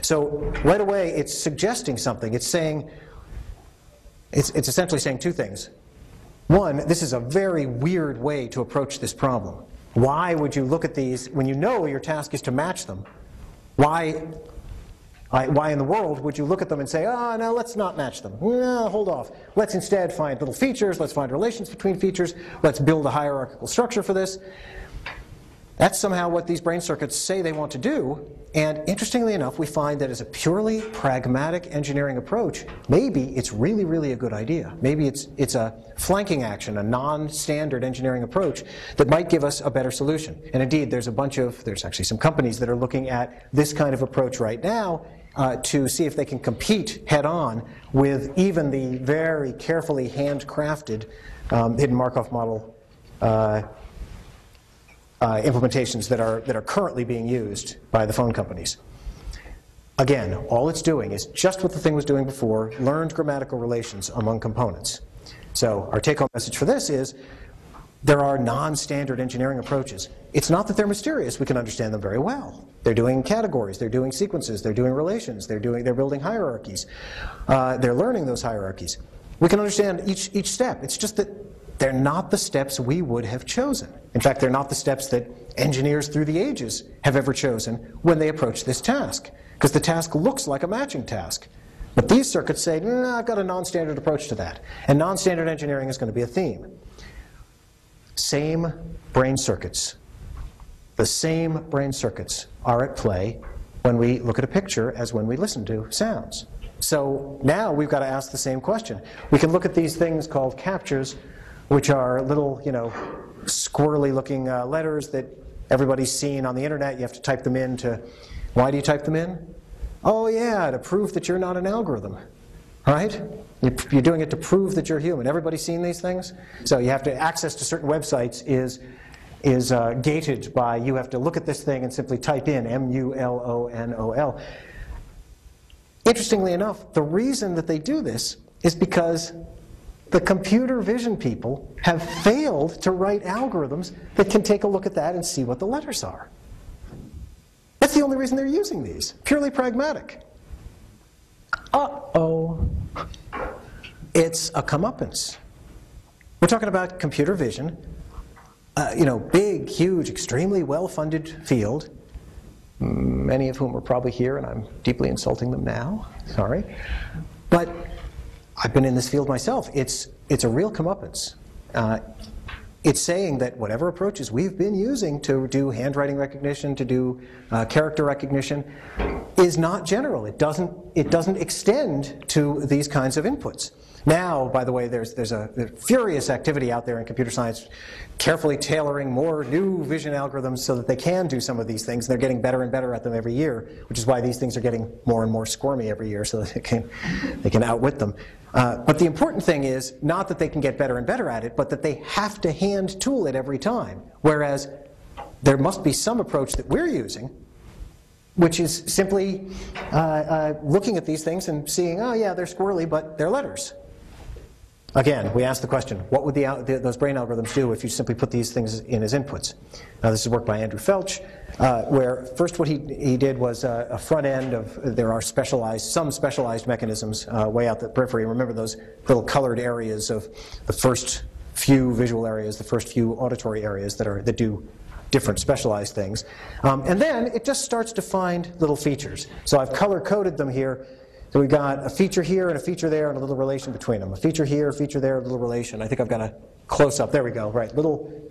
So right away it's suggesting something. It's saying, it's essentially saying two things. One, this is a very weird way to approach this problem. Why would you look at these when you know your task is to match them? Why in the world would you look at them and say, oh, no, let's not match them. No, hold off. Let's instead find little features. Let's find relations between features. Let's build a hierarchical structure for this. That's somehow what these brain circuits say they want to do. And interestingly enough, we find that as a purely pragmatic engineering approach, maybe it's really, really a good idea. Maybe it's a flanking action, a non-standard engineering approach that might give us a better solution. And indeed, there's actually some companies that are looking at this kind of approach right now to see if they can compete head-on with even the very carefully handcrafted hidden Markov model implementations that are currently being used by the phone companies. Again, all it's doing is just what the thing was doing before, learned grammatical relations among components. So our take-home message for this is there are non-standard engineering approaches. It's not that they're mysterious. We can understand them very well. They're doing categories. They're doing sequences. They're doing relations. They're building hierarchies. They're learning those hierarchies. We can understand each step. It's just that they're not the steps we would have chosen. In fact, they're not the steps that engineers through the ages have ever chosen when they approach this task, because the task looks like a matching task. But these circuits say, no, I've got a non-standard approach to that. And non-standard engineering is going to be a theme. Same brain circuits. The same brain circuits are at play when we look at a picture as when we listen to sounds. So now we've got to ask the same question. We can look at these things called captures, which are little, squirrely-looking letters that everybody's seen on the internet. You have to type them in to... Why do you type them in? Oh, yeah, to prove that you're not an algorithm, right? You're doing it to prove that you're human. Everybody's seen these things? So you have to... Access to certain websites is gated by you have to look at this thing and simply type in M-U-L-O-N-O-L. Interestingly enough, the reason that they do this is because the computer vision people have failed to write algorithms that can take a look at that and see what the letters are. That's the only reason they're using these. Purely pragmatic. Uh-oh. It's a comeuppance. We're talking about computer vision, big, huge, extremely well-funded field, many of whom are probably here, and I'm deeply insulting them now. Sorry. But I've been in this field myself. It's a real comeuppance. It's saying that whatever approaches we've been using to do handwriting recognition, to do character recognition, is not general. It doesn't extend to these kinds of inputs. Now, by the way, there's a furious activity out there in computer science, carefully tailoring more new vision algorithms so that they can do some of these things. They're getting better and better at them every year, which is why these things are getting more and more squirmy every year, so that they can outwit them. But the important thing is not that they can get better and better at it, but that they have to hand tool it every time. Whereas there must be some approach that we're using, which is simply looking at these things and seeing, oh yeah, they're squirrely, but they're letters. Again, we asked the question, what would those brain algorithms do if you simply put these things in as inputs? Now, this is work by Andrew Felch, where first what he did was a front end of, there are some specialized mechanisms way out the periphery. Remember those little colored areas of the first few visual areas, the first few auditory areas that do different specialized things. And then it just starts to find little features. So I've color-coded them here. So we've got a feature here and a feature there and a little relation between them. A feature here, a feature there, a little relation. I think I've got a close-up. There we go. Right.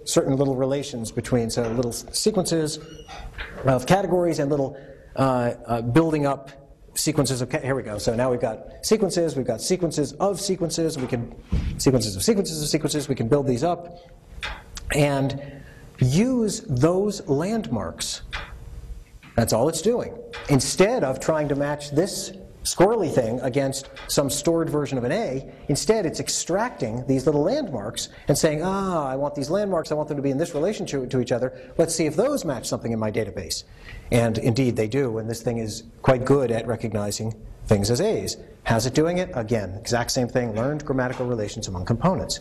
Certain little relations between, so little sequences of categories and little building up sequences of, here we go. So now we've got sequences of sequences, sequences of sequences of sequences. We can build these up and use those landmarks. That's all it's doing. Instead of trying to match this squirrely thing against some stored version of an A, instead it's extracting these little landmarks and saying, I want these landmarks, I want them to be in this relationship to each other. Let's see if those match something in my database. And indeed they do, and this thing is quite good at recognizing things as A's. How's it doing it? Again, exact same thing, learned grammatical relations among components.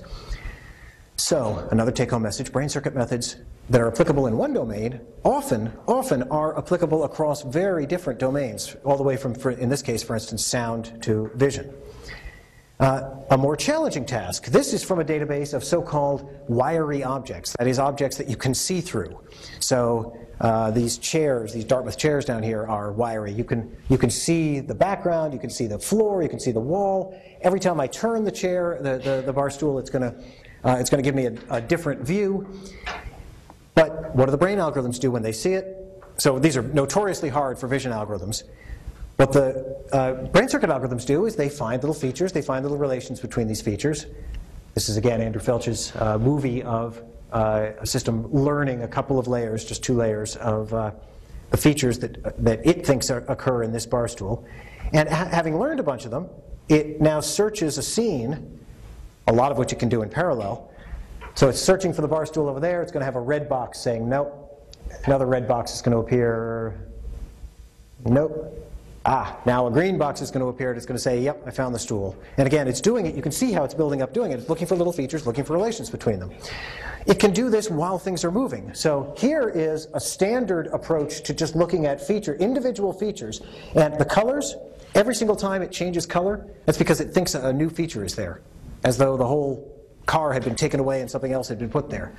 So, another take-home message, brain circuit methods that are applicable in one domain often are applicable across very different domains, all the way from, in this case, for instance, sound to vision. A more challenging task, this is from a database of so-called wiry objects, that is, objects that you can see through. So, these chairs, these Dartmouth chairs down here are wiry. You can see the background, you can see the floor, you can see the wall. Every time I turn the chair, the bar stool, it's going to give me a different view. But what do the brain algorithms do when they see it? So these are notoriously hard for vision algorithms. What the brain circuit algorithms do is they find little features, they find little relations between these features. This is, again, Andrew Felch's movie of a system learning a couple of layers, just 2 layers, of the features that it thinks occur in this bar stool. And having learned a bunch of them, it now searches a scene, a lot of which it can do in parallel. So it's searching for the bar stool over there. It's going to have a red box saying, nope. Another red box is going to appear. Nope. Now a green box is going to appear. It's going to say, yep, I found the stool. And again, it's doing it. You can see how it's building up doing it. It's looking for little features, looking for relations between them. It can do this while things are moving. So here is a standard approach to just looking at individual features. And the colors, every single time it changes color, that's because it thinks a new feature is there, as though the whole car had been taken away and something else had been put there.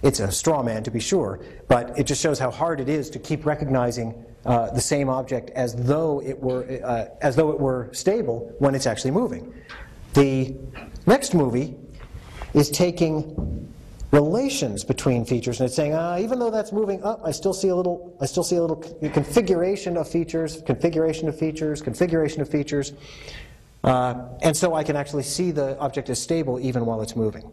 It's a straw man, to be sure, but it just shows how hard it is to keep recognizing the same object as though it were stable when it's actually moving. The next movie is taking relations between features, and it's saying, even though that's moving up, I still see a little configuration of features, configuration of features, configuration of features. And so I can actually see the object as stable even while it's moving.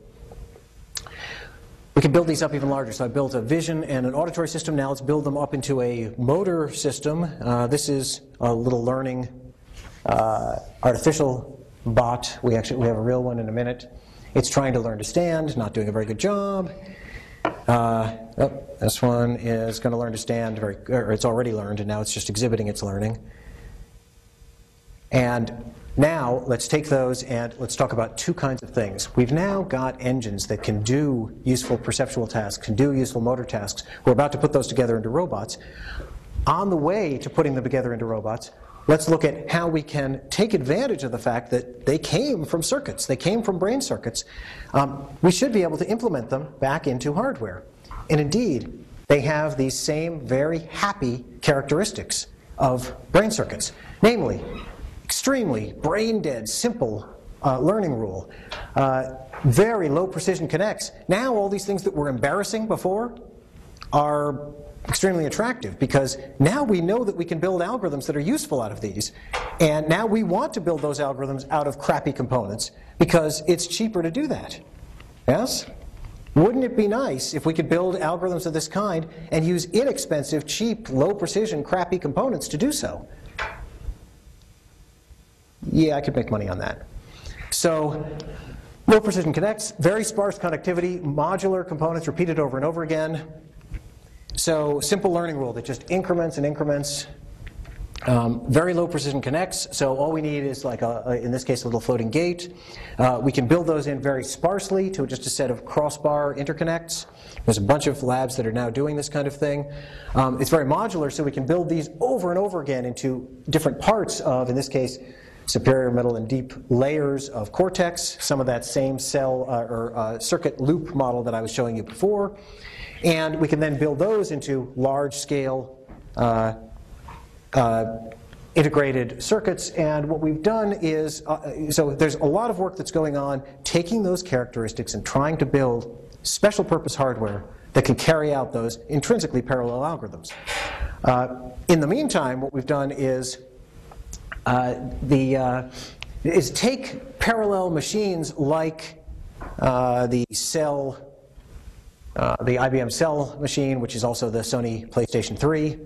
We can build these up even larger. So I built a vision and an auditory system. Now let's build them up into a motor system. This is a little learning artificial bot. We have a real one in a minute. It's trying to learn to stand, not doing a very good job. This one is going to learn to stand, or it's already learned, and now it's just exhibiting its learning. And now let's take those and let's talk about 2 kinds of things. We've now got engines that can do useful perceptual tasks, can do useful motor tasks. We're about to put those together into robots. On the way to putting them together into robots, let's look at how we can take advantage of the fact that they came from circuits, they came from brain circuits. We should be able to implement them back into hardware. And indeed, they have these same very happy characteristics of brain circuits, namely, extremely brain-dead, simple learning rule. Very low precision connects. Now all these things that were embarrassing before are extremely attractive, because now we know that we can build algorithms that are useful out of these. And now we want to build those algorithms out of crappy components because it's cheaper to do that. Yes? Wouldn't it be nice if we could build algorithms of this kind and use inexpensive, cheap, low precision, crappy components to do so? Yeah, I could make money on that. So, low precision connects, very sparse connectivity, modular components repeated over and over again. So, simple learning rule that just increments and increments Very low precision connects, so all we need is like, in this case, a little floating gate. We can build those in very sparsely to just a set of crossbar interconnects. There's a bunch of labs that are now doing this kind of thing. It's very modular, so we can build these over and over again into different parts of, in this case, superior, middle, and deep layers of cortex, some of that same cell or circuit loop model that I was showing you before. And we can then build those into large-scale integrated circuits, and what we've done is, so there's a lot of work that's going on taking those characteristics and trying to build special purpose hardware that can carry out those intrinsically parallel algorithms. In the meantime, what we've done is take parallel machines like the IBM Cell machine, which is also the Sony PlayStation 3.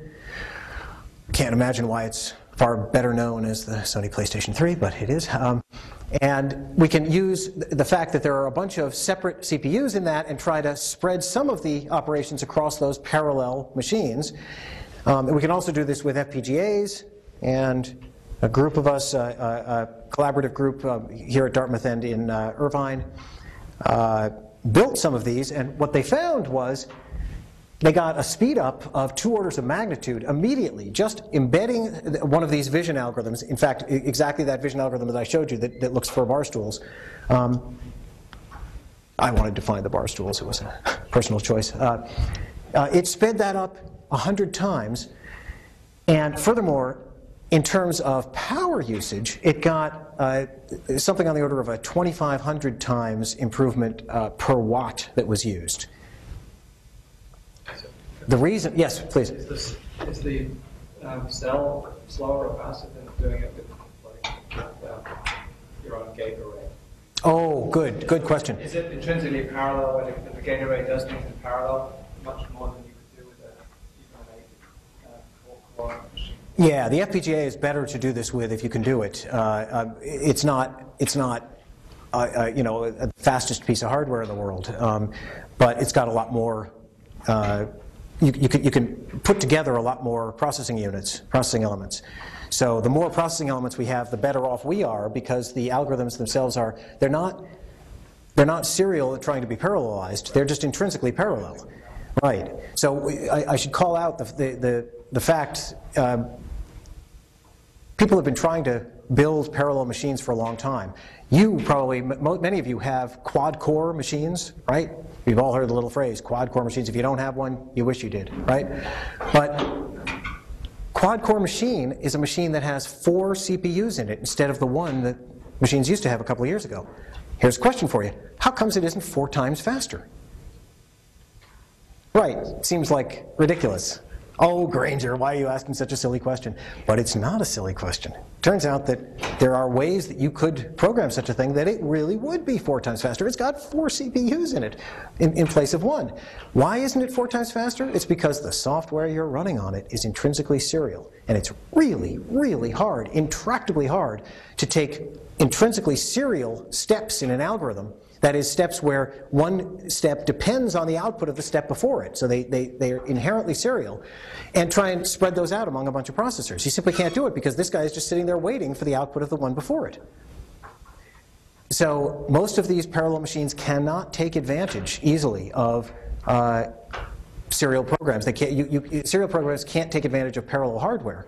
Can't imagine why it's far better known as the Sony PlayStation 3, but it is. And we can use the fact that there are a bunch of separate CPUs in that and try to spread some of the operations across those parallel machines. And we can also do this with FPGAs, and a group of us, a collaborative group here at Dartmouth and in Irvine, built some of these, and what they found was they got a speed up of 2 orders of magnitude immediately, just embedding one of these vision algorithms. In fact, exactly that vision algorithm that I showed you that looks for bar stools. I wanted to find the bar stools. It was a personal choice. It sped that up 100 times. And furthermore, in terms of power usage, it got something on the order of a 2,500 times improvement per watt that was used. The reason, yes, please. Is the cell slower or faster than doing it with your own gate array? Oh, good question. Is it intrinsically parallel when the gate array does things in parallel much more than you could do with even a core machine? Yeah, the FPGA is better to do this with if you can do it. It's not you know, the fastest piece of hardware in the world, but it's got a lot more. You can put together a lot more processing elements. So the more processing elements we have, the better off we are, because the algorithms themselves they're not serial and trying to be parallelized. They're just intrinsically parallel. Right. So I should call out the fact people have been trying to build parallel machines for a long time. You probably, many of you have quad-core machines, right? You've all heard the little phrase, quad-core machines. If you don't have one, you wish you did, right? But quad-core machine is a machine that has 4 CPUs in it instead of the one that machines used to have a couple of years ago. Here's a question for you. How comes it isn't 4 times faster? Right, seems like ridiculous. Oh, Granger, why are you asking such a silly question? But it's not a silly question. Turns out that there are ways that you could program such a thing that it really would be 4 times faster. It's got 4 CPUs in it in place of 1. Why isn't it 4 times faster? It's because the software you're running on it is intrinsically serial. And it's really, really hard, intractably hard, to take intrinsically serial steps in an algorithm. That is, steps where one step depends on the output of the step before it. So they are inherently serial. And try and spread those out among a bunch of processors. You simply can't do it because this guy is just sitting there waiting for the output of the one before it. So most of these parallel machines cannot take advantage easily of serial programs. They can't, serial programs can't take advantage of parallel hardware,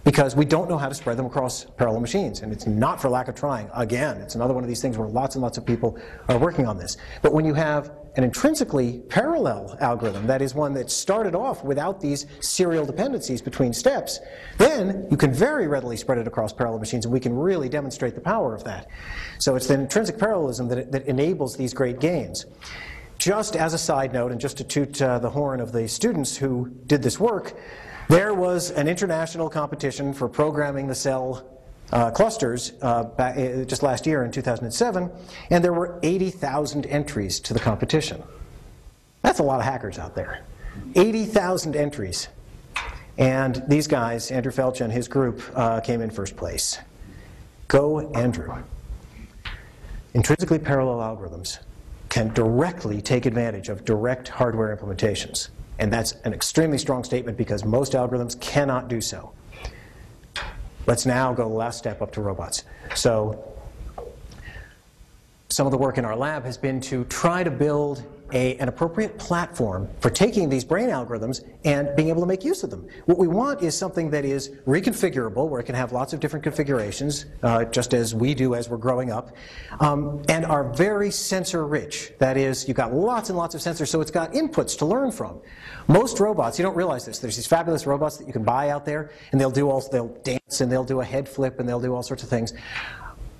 because we don't know how to spread them across parallel machines. And it's not for lack of trying. Again, it's another one of these things where lots and lots of people are working on this. But when you have an intrinsically parallel algorithm, that is one that started off without these serial dependencies between steps, then you can very readily spread it across parallel machines, and we can really demonstrate the power of that. So it's the intrinsic parallelism that enables these great gains. Just as a side note, and just to toot the horn of the students who did this work, there was an international competition for programming the cell clusters just last year in 2007, and there were 80,000 entries to the competition. That's a lot of hackers out there. 80,000 entries. And these guys, Andrew Felch and his group, came in first place. Go, Andrew. Intrinsically parallel algorithms can directly take advantage of direct hardware implementations. And that's an extremely strong statement because most algorithms cannot do so. let's now go the last step up to robots. So some of the work in our lab has been to try to build an appropriate platform for taking these brain algorithms and being able to make use of them. What we want is something that is reconfigurable, where it can have lots of different configurations, just as we do as we're growing up, and are very sensor-rich. That is, you've got lots and lots of sensors, so it's got inputs to learn from. Most robots, you don't realize this, there's these fabulous robots that you can buy out there, and they'll dance, and they'll do a head flip, and they'll do all sorts of things,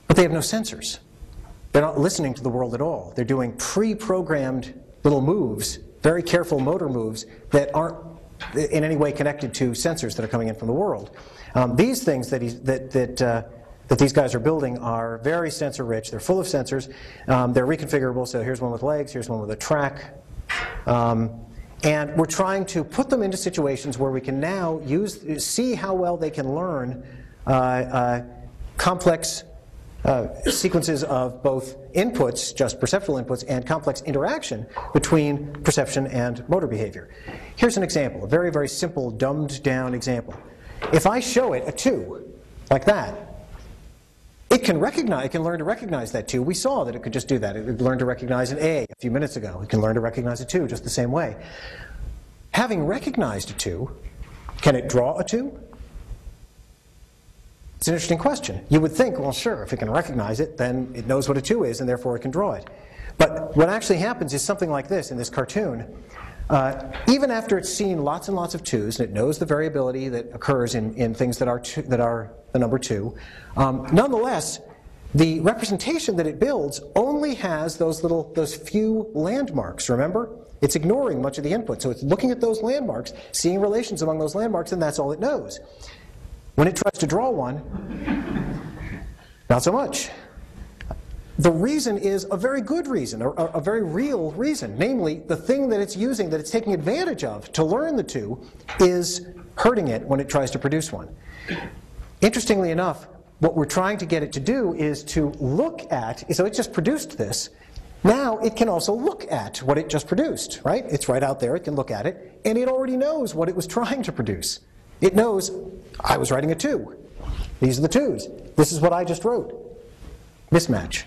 but they have no sensors. They're not listening to the world at all. They're doing pre-programmed little moves, very careful motor moves that aren't in any way connected to sensors that are coming in from the world. These things that these guys are building are very sensor-rich. They're full of sensors. They're reconfigurable. So here's one with legs. Here's one with a track. And we're trying to put them into situations where we can now see how well they can learn complex sequences of both inputs, just perceptual inputs, and complex interaction between perception and motor behavior. Here's an example, a very, very simple, dumbed-down example. If I show it a 2, like that, it can learn to recognize that 2. We saw that it could just do that. It could learn to recognize an A a few minutes ago. It can learn to recognize a 2 just the same way. Having recognized a 2, can it draw a 2? It's an interesting question. You would think, well, sure, if it can recognize it, then it knows what a 2 is, and therefore it can draw it. But what actually happens is something like this in this cartoon. Even after it's seen lots and lots of 2s, and it knows the variability that occurs in things that are the number 2, nonetheless, the representation that it builds only has those few landmarks, remember? It's ignoring much of the input, so it's looking at those landmarks, seeing relations among those landmarks, and that's all it knows. When it tries to draw one, not so much. The reason is a very good reason, a very real reason. Namely, the thing that it's using, that it's taking advantage of to learn the 2, is hurting it when it tries to produce one. Interestingly enough, what we're trying to get it to do is to look at, so it just produced this, now it can also look at what it just produced, right? It's right out there, it can look at it, and it already knows what it was trying to produce. It knows, I was writing a 2. These are the 2s. This is what I just wrote. Mismatch.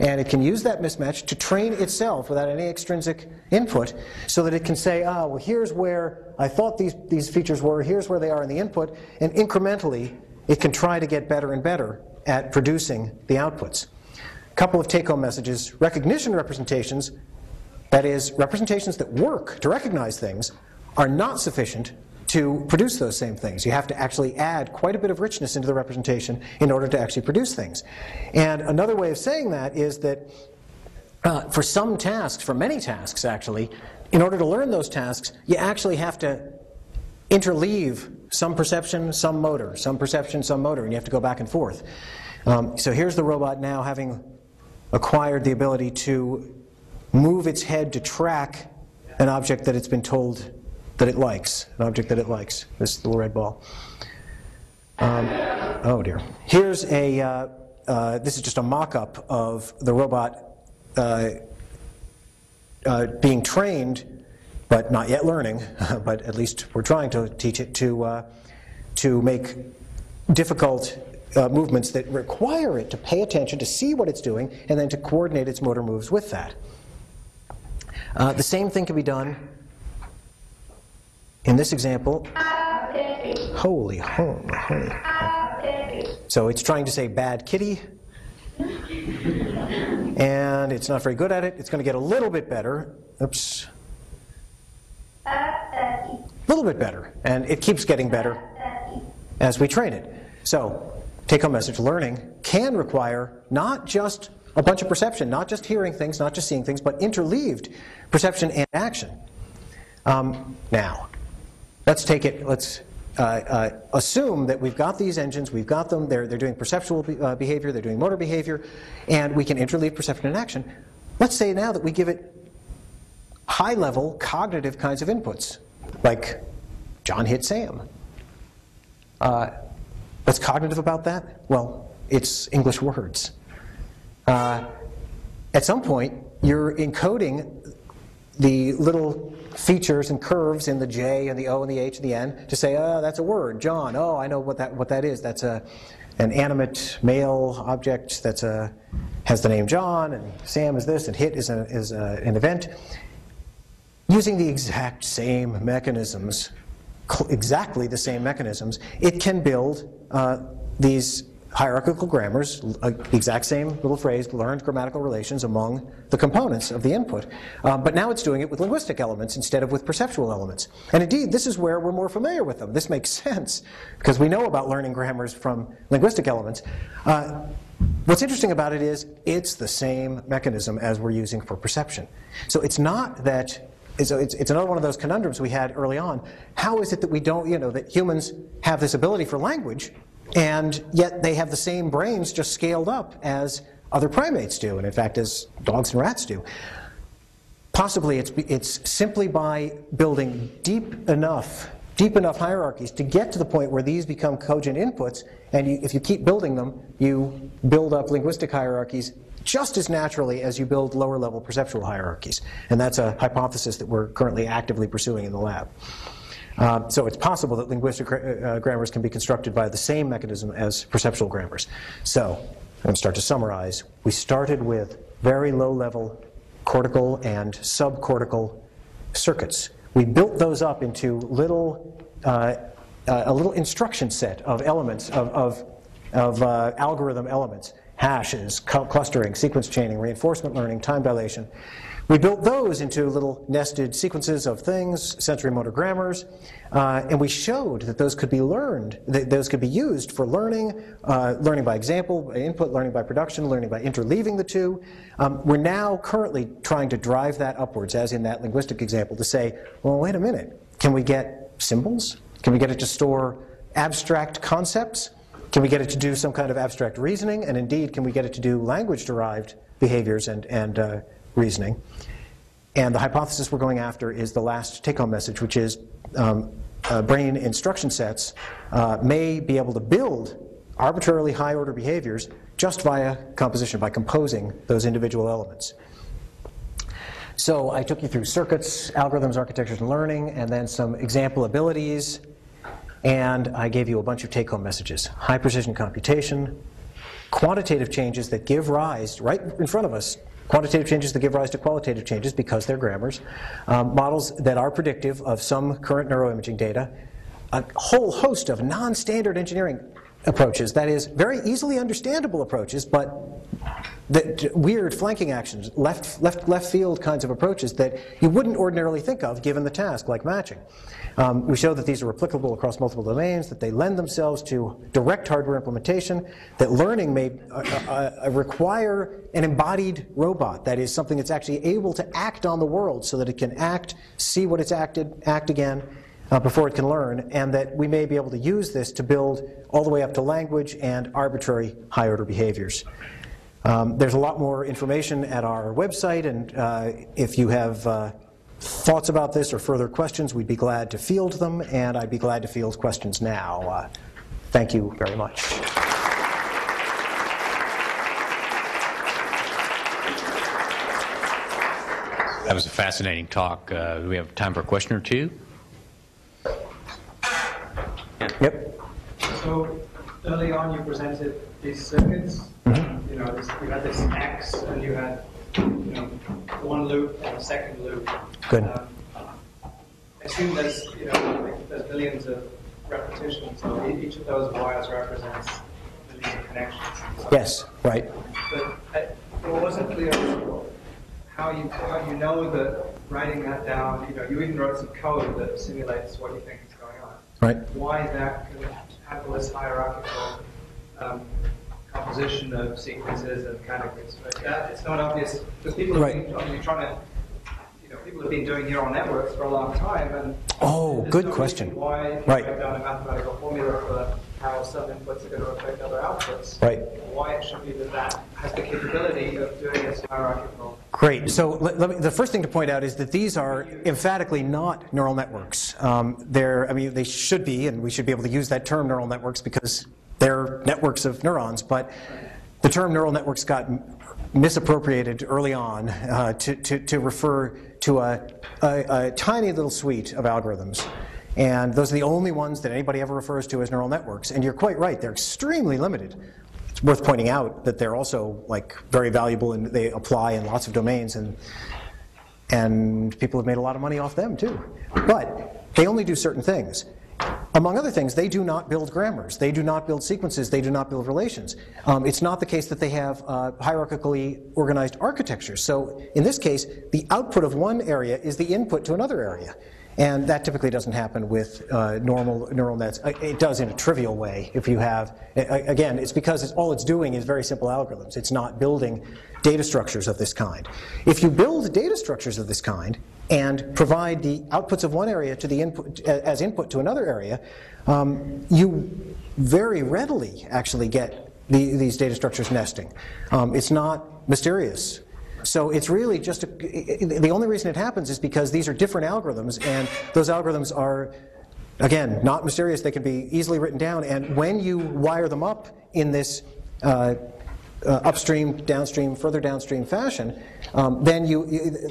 And it can use that mismatch to train itself without any extrinsic input so that it can say, well, here's where I thought these features were, here's where they are in the input, and incrementally it can try to get better and better at producing the outputs. A couple of take-home messages. Recognition representations, that is, representations that work to recognize things, are not sufficient to produce those same things. You have to actually add quite a bit of richness into the representation in order to actually produce things. And another way of saying that is that for some tasks, for many tasks actually, in order to learn those tasks, you actually have to interleave some perception, some motor, some perception, some motor, and you have to go back and forth. So here's the robot now having acquired the ability to move its head to track an object that it's been told that it likes, an object that it likes, this little red ball. Oh dear. Here's this is just a mock-up of the robot being trained, but not yet learning, but at least we're trying to teach it to make difficult movements that require it to pay attention, to see what it's doing, and then to coordinate its motor moves with that. The same thing can be done in this example. Holy. So it's trying to say bad kitty, and it's not very good at it. It's going to get a little bit better. Oops. A little bit better, and it keeps getting better as we train it. So, take-home message, learning can require not just a bunch of perception, not just hearing things, not just seeing things, but interleaved perception and action. Now, let's take it, let's assume that we've got these engines, we've got them, they're doing perceptual behavior, they're doing motor behavior, and we can interleave perception and action. Let's say now that we give it high-level cognitive kinds of inputs, like John hit Sam. What's cognitive about that? Well, it's English words. At some point, you're encoding the little features and curves in the J and the O and the H and the N to say, oh, that's a word, John. Oh, I know what that is. That's an animate male object that's has the name John, and Sam is this, and hit is an event. Using the exact same mechanisms, exactly the same mechanisms, it can build these hierarchical grammars, the exact same little phrase, learned grammatical relations among the components of the input. But now it's doing it with linguistic elements instead of with perceptual elements. And indeed, this is where we're more familiar with them. This makes sense, because we know about learning grammars from linguistic elements. What's interesting about it is it's the same mechanism as we're using for perception. So it's not that, it's another one of those conundrums we had early on. How is it that we don't, that humans have this ability for language, and yet they have the same brains just scaled up as other primates do, and in fact as dogs and rats do? Possibly it's simply by building deep enough hierarchies to get to the point where these become cogent inputs, and if you keep building them, you build up linguistic hierarchies just as naturally as you build lower-level perceptual hierarchies. And that's a hypothesis that we're currently actively pursuing in the lab. So it's possible that linguistic grammars can be constructed by the same mechanism as perceptual grammars. So I'm going to start to summarize. We started with very low-level cortical and subcortical circuits. We built those up into a little instruction set of elements, of algorithm elements, hashes, clustering, sequence chaining, reinforcement learning, time dilation. We built those into little nested sequences of things, sensory motor grammars, and we showed that those could be learned, that those could be used for learning, learning by example, input, learning by production, learning by interleaving the two. We're now currently trying to drive that upwards, as in that linguistic example, to say, well, wait a minute, can we get symbols? Can we get it to store abstract concepts? Can we get it to do some kind of abstract reasoning? And indeed, can we get it to do language-derived behaviors and reasoning? And the hypothesis we're going after is the last take-home message, which is brain instruction sets may be able to build arbitrarily high-order behaviors just via composition, by composing those individual elements. So I took you through circuits, algorithms, architectures, and learning, and then some example abilities. And I gave you a bunch of take-home messages. High-precision computation, quantitative changes that give rise, right in front of us, quantitative changes that give rise to qualitative changes because they're grammars, models that are predictive of some current neuroimaging data, a whole host of non-standard engineering approaches, that is, very easily understandable approaches, but weird flanking actions, left field kinds of approaches that you wouldn't ordinarily think of given the task, like matching. We show that these are replicable across multiple domains, that they lend themselves to direct hardware implementation, that learning may require an embodied robot, that is, something that's actually able to act on the world so that it can act, see what it's acted, act again, before it can learn, and that we may be able to use this to build all the way up to language and arbitrary high-order behaviors. There's a lot more information at our website, and if you have thoughts about this or further questions, we'd be glad to field them, and I'd be glad to field questions now. Thank you very much. That was a fascinating talk. Do we have time for a question or two? Yep. So early on, you presented these circuits. Mm-hmm. You had this X, and you had one loop and a second loop. Good. I assume there's there's millions of repetitions, so each of those wires represents millions of connections. Yes. Right. But it wasn't clear how you know that writing that down. You even wrote some code that simulates what you think is going on. Right. Why that can handle this hierarchical composition of sequences and categories. But it's not obvious, because people have been people have been doing neural networks for a long time, and good question. Why you write down a mathematical formula for how some inputs are going to affect other outputs? Right. Why it should be that has the capability of doing this hierarchical. Great. So the first thing to point out is that these are emphatically not neural networks. They should be, and we should be able to use that term neural networks because they're networks of neurons, but the term neural networks got misappropriated early on to refer to a tiny little suite of algorithms. And those are the only ones that anybody ever refers to as neural networks. And you're quite right, they're extremely limited. It's worth pointing out that they're also very valuable and they apply in lots of domains, and people have made a lot of money off them too. But they only do certain things. Among other things, they do not build grammars, they do not build sequences, they do not build relations. It's not the case that they have hierarchically organized architectures. So in this case, the output of one area is the input to another area. And that typically doesn't happen with normal neural nets. It does in a trivial way. If you have, again, it's because all it's doing is very simple algorithms. It's not building data structures of this kind. If you build data structures of this kind and provide the outputs of one area to the input as input to another area, you very readily actually get these data structures nesting. It's not mysterious. So it's really just, the only reason it happens is because these are different algorithms, and those algorithms are, again, not mysterious. They can be easily written down, and when you wire them up in this upstream, downstream, further downstream fashion, then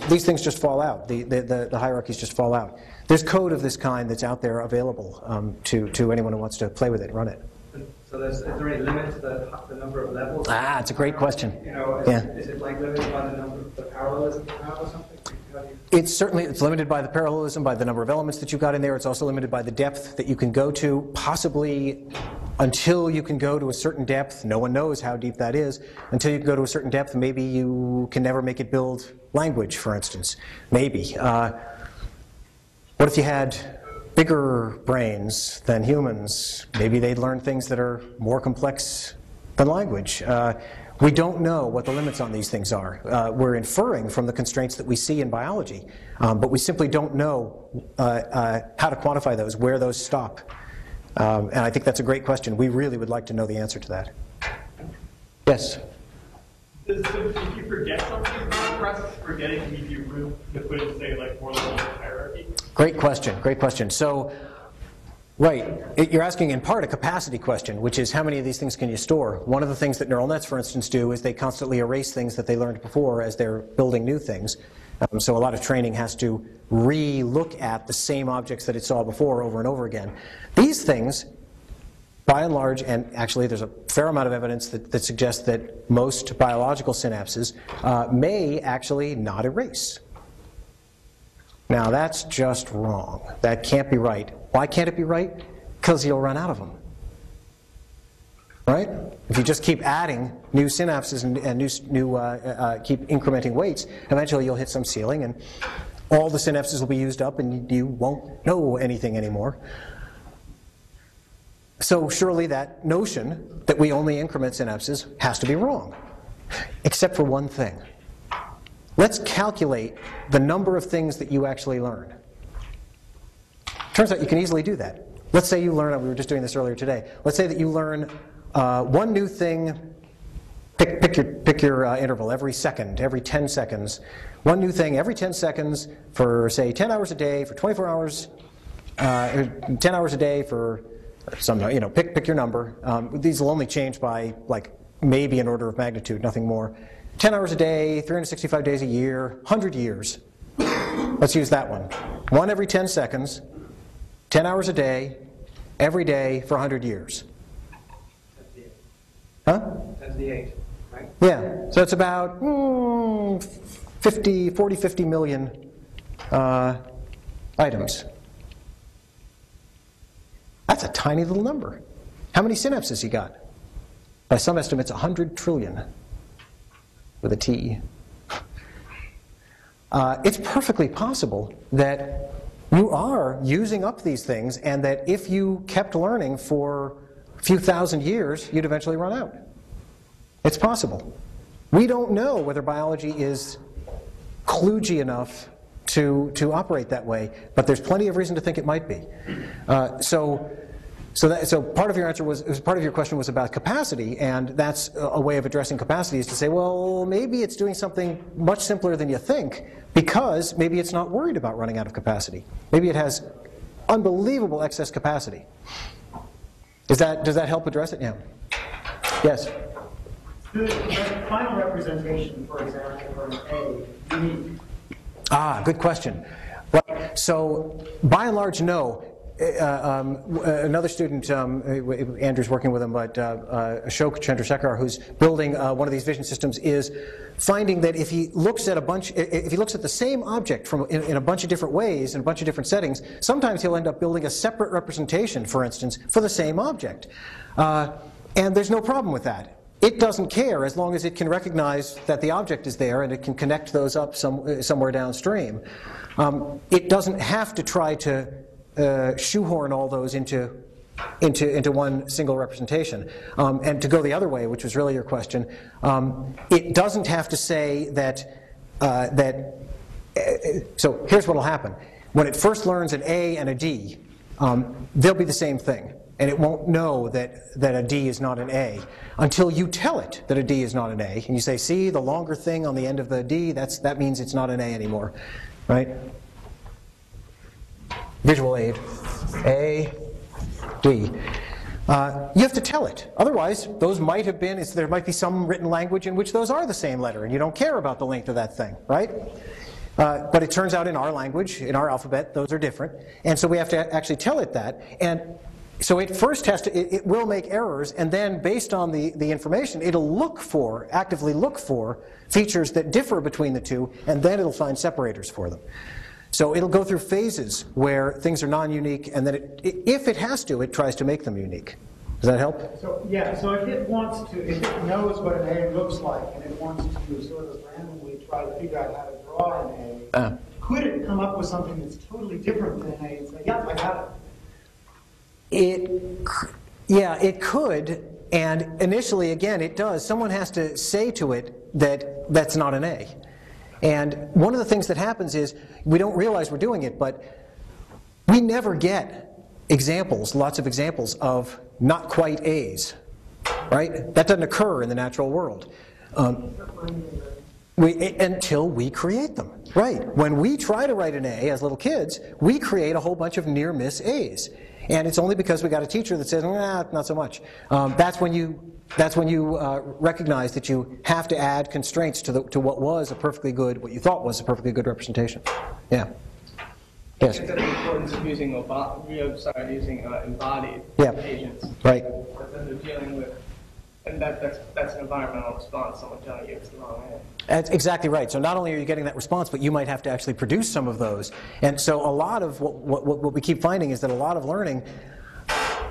these things just fall out. The hierarchies just fall out. There's code of this kind that's out there available to anyone who wants to play with it and run it. So is there any limit to the number of levels? It's a great question. Is it limited by the number of the parallelism you have or something? It's limited by the parallelism, by the number of elements that you've got in there. It's also limited by the depth that you can go to. Possibly until you can go to a certain depth, no one knows how deep that is, until you can go to a certain depth, maybe you can never make it build language, for instance. Maybe. What if you had bigger brains than humans? Maybe they'd learn things that are more complex than language. We don't know what the limits on these things are. We're inferring from the constraints that we see in biology, but we simply don't know how to quantify those, where those stop. And I think that's a great question. We really would like to know the answer to that. Yes? So if you forget something, the process of forgetting can give you room to put in, say, more levels of hierarchy? Great question, great question. So, right, you're asking in part a capacity question, which is how many of these things can you store? One of the things that neural nets, for instance, do is they constantly erase things that they learned before as they're building new things. So a lot of training has to re-look at the same objects that it saw before over and over again. These things, by and large, and actually there's a fair amount of evidence that suggests that most biological synapses may actually not erase. Now that's just wrong. That can't be right. Why can't it be right? Because you'll run out of them. Right? If you just keep adding new synapses and keep incrementing weights, eventually you'll hit some ceiling and all the synapses will be used up and you won't know anything anymore. So surely that notion that we only increment synapses has to be wrong, except for one thing. Let's calculate the number of things that you actually learn. Turns out you can easily do that. Let's say you learn, we were just doing this earlier today, let's say that you learn one new thing, pick your interval, every second, every 10 seconds. One new thing every 10 seconds for, say, 10 hours a day, for 24 hours, 10 hours a day for some, pick your number. These will only change by, maybe an order of magnitude, nothing more. 10 hours a day, 365 days a year, 100 years. Let's use that one. One every 10 seconds, 10 hours a day, every day for 100 years. Huh? 10 to the 8, right? Yeah, so it's about 50 million items. That's a tiny little number. How many synapses you got? By some estimates, 100 trillion. With a T. It's perfectly possible that you are using up these things and that if you kept learning for a few thousand years, you'd eventually run out. It's possible. We don't know whether biology is kludgy enough to operate that way, but there's plenty of reason to think it might be. So part of your answer part of your question was about capacity, and that's a way of addressing capacity is to say, well, maybe it's doing something much simpler than you think because maybe it's not worried about running out of capacity. Maybe it has unbelievable excess capacity. Does that help address it? Yeah. Yes. The final representation, for example, for an A, unique. Good question. Well, so by and large, no. Another student, Andrew's working with him, but Ashok Chandrasekhar, who's building one of these vision systems, is finding that if he looks at the same object in a bunch of different ways, in a bunch of different settings, sometimes he'll end up building a separate representation, for instance, for the same object. And there's no problem with that. It doesn't care as long as it can recognize that the object is there and it can connect those up somewhere downstream. It doesn't have to try to shoehorn all those into one single representation. And to go the other way, which was really your question, it doesn't have to say so here's what will happen. When it first learns an A and a D, they'll be the same thing. And it won't know that a D is not an A until you tell it that a D is not an A. And you say, see, the longer thing on the end of the D, that means it's not an A anymore, right? Visual aid, A, D. You have to tell it. Otherwise, those might have been, there might be some written language in which those are the same letter, and you don't care about the length of that thing, right? But it turns out in our language, in our alphabet, those are different. And so we have to actually tell it that. And so it first has to, it will make errors, and then based on the information, it'll actively look for features that differ between the two, and then it'll find separators for them. So it'll go through phases where things are non-unique, and then if it has to, it tries to make them unique. Does that help? So yeah, so if it knows what an A looks like, and it wants to sort of randomly try to figure out how to draw an A, could it come up with something that's totally different than an A and say, yep, I got it? It could, and initially, again, it does. Someone has to say to it that that's not an A. And one of the things that happens is we don't realize we're doing it, but we never get lots of examples of not quite A's, right? That doesn't occur in the natural world until we create them, right? When we try to write an A as little kids, we create a whole bunch of near-miss A's. And it's only because we got a teacher that says, nah, not so much. That's when you recognize that you have to add constraints to what you thought was a perfectly good representation. Yeah. Yes. It's the importance of using embodied agents. Right. But then they're dealing with, and that's an environmental response. Someone telling you it's the wrong A. That's exactly right. So not only are you getting that response, but you might have to actually produce some of those. And so a lot of what we keep finding is that a lot of learning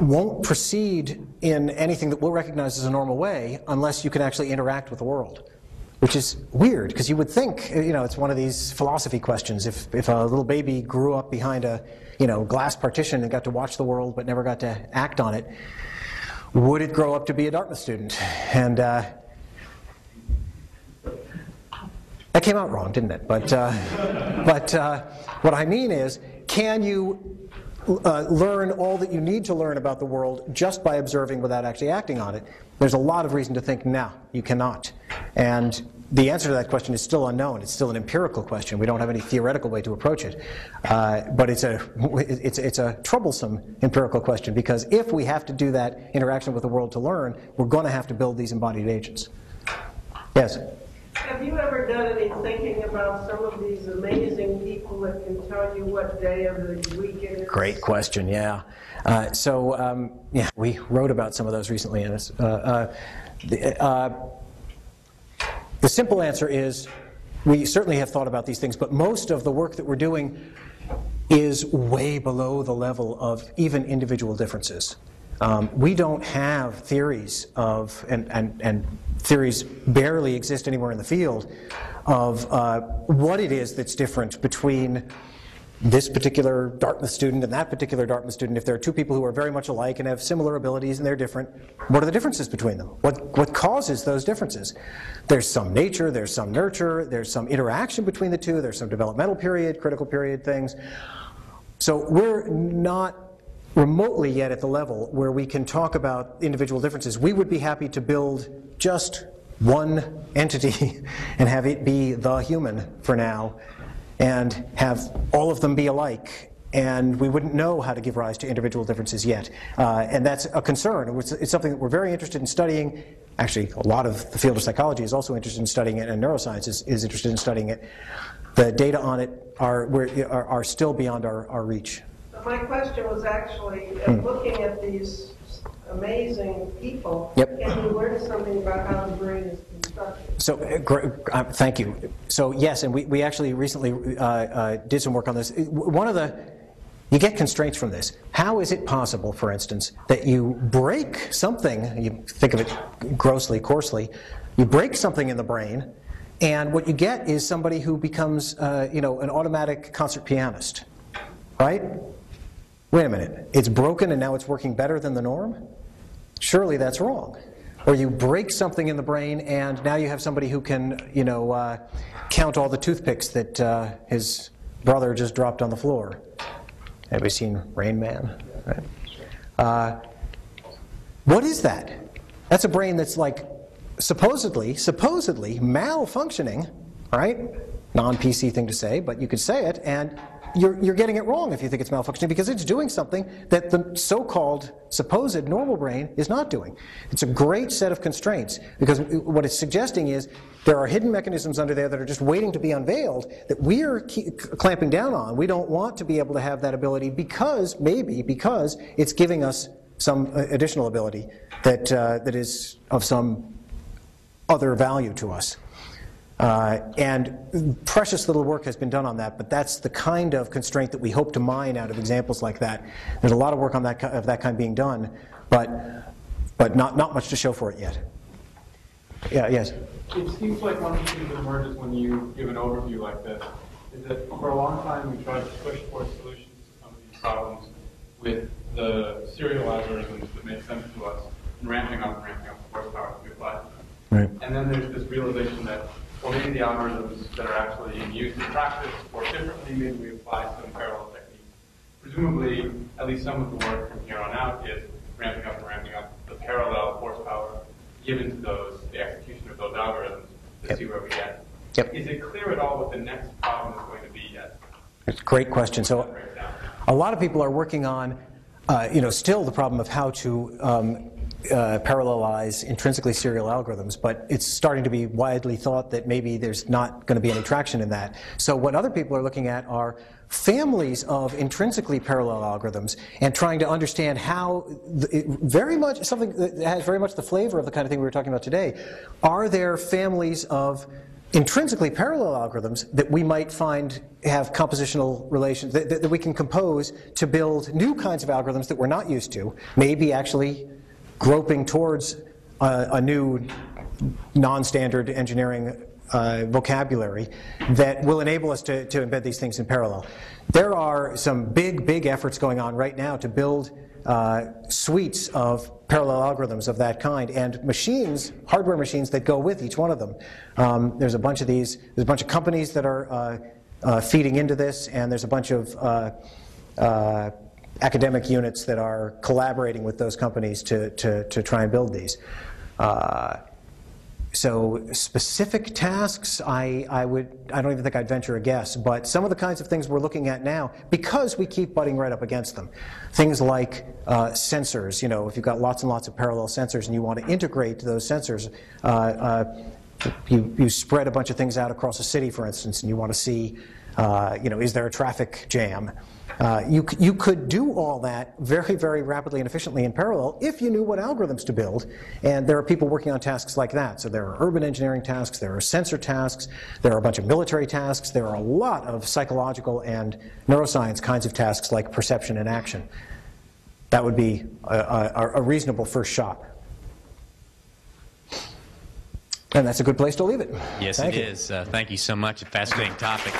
won't proceed in anything that we'll recognize as a normal way unless you can actually interact with the world, which is weird because you would think, it's one of these philosophy questions. If a little baby grew up behind a glass partition and got to watch the world but never got to act on it, would it grow up to be a Dartmouth student? And that came out wrong, didn't it? But what I mean is, can you learn all that you need to learn about the world just by observing without actually acting on it? There's a lot of reason to think, no, you cannot. And the answer to that question is still unknown. It's still an empirical question. We don't have any theoretical way to approach it. But it's a troublesome empirical question, because if we have to do that interaction with the world to learn, we're going to have to build these embodied agents. Yes? Have you ever done any thinking about some of these amazing people that can tell you what day of the week it is? Great question, yeah. We wrote about some of those recently in this. The simple answer is we certainly have thought about these things, but most of the work that we're doing is way below the level of even individual differences. We don't have theories of, and theories barely exist anywhere in the field, of what it is that's different between this particular Dartmouth student and that particular Dartmouth student. If there are two people who are very much alike and have similar abilities and they're different, what are the differences between them? What causes those differences? There's some nature, there's some nurture, there's some interaction between the two, there's some developmental period, critical period things. So we're not remotely yet at the level where we can talk about individual differences. We would be happy to build just one entity and have it be the human for now, and have all of them be alike, and we wouldn't know how to give rise to individual differences yet. And that's a concern. It's something that we're very interested in studying. Actually, a lot of the field of psychology is also interested in studying it, and neuroscience is interested in studying it. The data on it are still beyond our reach. My question was actually, looking at these amazing people, Yep. can you learn something about how the brain is constructed? So, thank you. So yes, and we actually recently did some work on this. You get constraints from this. How is it possible, for instance, that you break something, you think of it grossly, coarsely, you break something in the brain, and what you get is somebody who becomes, an automatic concert pianist, right? Wait a minute, it's broken and now it's working better than the norm? Surely that's wrong. Or you break something in the brain and now you have somebody who can, count all the toothpicks that his brother just dropped on the floor. Anybody seen Rain Man? Right. What is that? That's a brain that's like supposedly malfunctioning, right? Non-PC thing to say, but you could say it, and you're getting it wrong if you think it's malfunctioning, because it's doing something that the so-called supposed normal brain is not doing. It's a great set of constraints, because what it's suggesting is there are hidden mechanisms under there that are just waiting to be unveiled that we're clamping down on. We don't want to be able to have that ability because it's giving us some additional ability that is of some other value to us. And precious little work has been done on that, but that's the kind of constraint that we hope to mine out of examples like that. There's a lot of work on of that kind being done, but not much to show for it yet. Yeah, yes? It seems like one of the things that emerges when you give an overview like this is that for a long time we tried to push towards solutions to some of these problems with the serial algorithms that make sense to us, and ramping up the horsepower that we apply to them. Right. And then there's this realization that, well, maybe the algorithms that are actually in use in practice work differently. Maybe we apply some parallel techniques. Presumably, at least some of the work from here on out is ramping up the parallel horsepower given to the execution of those algorithms to see where we get. Yep. Is it clear at all what the next problem is going to be yet? It's a great question. So a lot of people are working on, still the problem of how to parallelize intrinsically serial algorithms, but it's starting to be widely thought that maybe there's not going to be any traction in that. So what other people are looking at are families of intrinsically parallel algorithms and trying to understand how, very much something that has very much the flavor of the kind of thing we were talking about today. Are there families of intrinsically parallel algorithms that we might find have compositional relations, that we can compose to build new kinds of algorithms that we're not used to, maybe actually groping towards a new non-standard engineering vocabulary that will enable us to embed these things in parallel. There are some big efforts going on right now to build suites of parallel algorithms of that kind, and machines, hardware machines that go with each one of them. There's a bunch of these. There's a bunch of companies that are feeding into this, and there's a bunch of academic units that are collaborating with those companies to try and build these. So specific tasks, I don't even think I'd venture a guess, but some of the kinds of things we're looking at now, because we keep butting right up against them, things like sensors. If you've got lots and lots of parallel sensors and you want to integrate those sensors, you spread a bunch of things out across a city, for instance, and you want to see, is there a traffic jam? You could do all that very rapidly and efficiently in parallel if you knew what algorithms to build, and there are people working on tasks like that. So there are urban engineering tasks, there are sensor tasks, there are a bunch of military tasks, there are a lot of psychological and neuroscience kinds of tasks like perception and action. That would be a reasonable first shot. And that's a good place to leave it. Yes, it is. Thank you so much. A fascinating topic.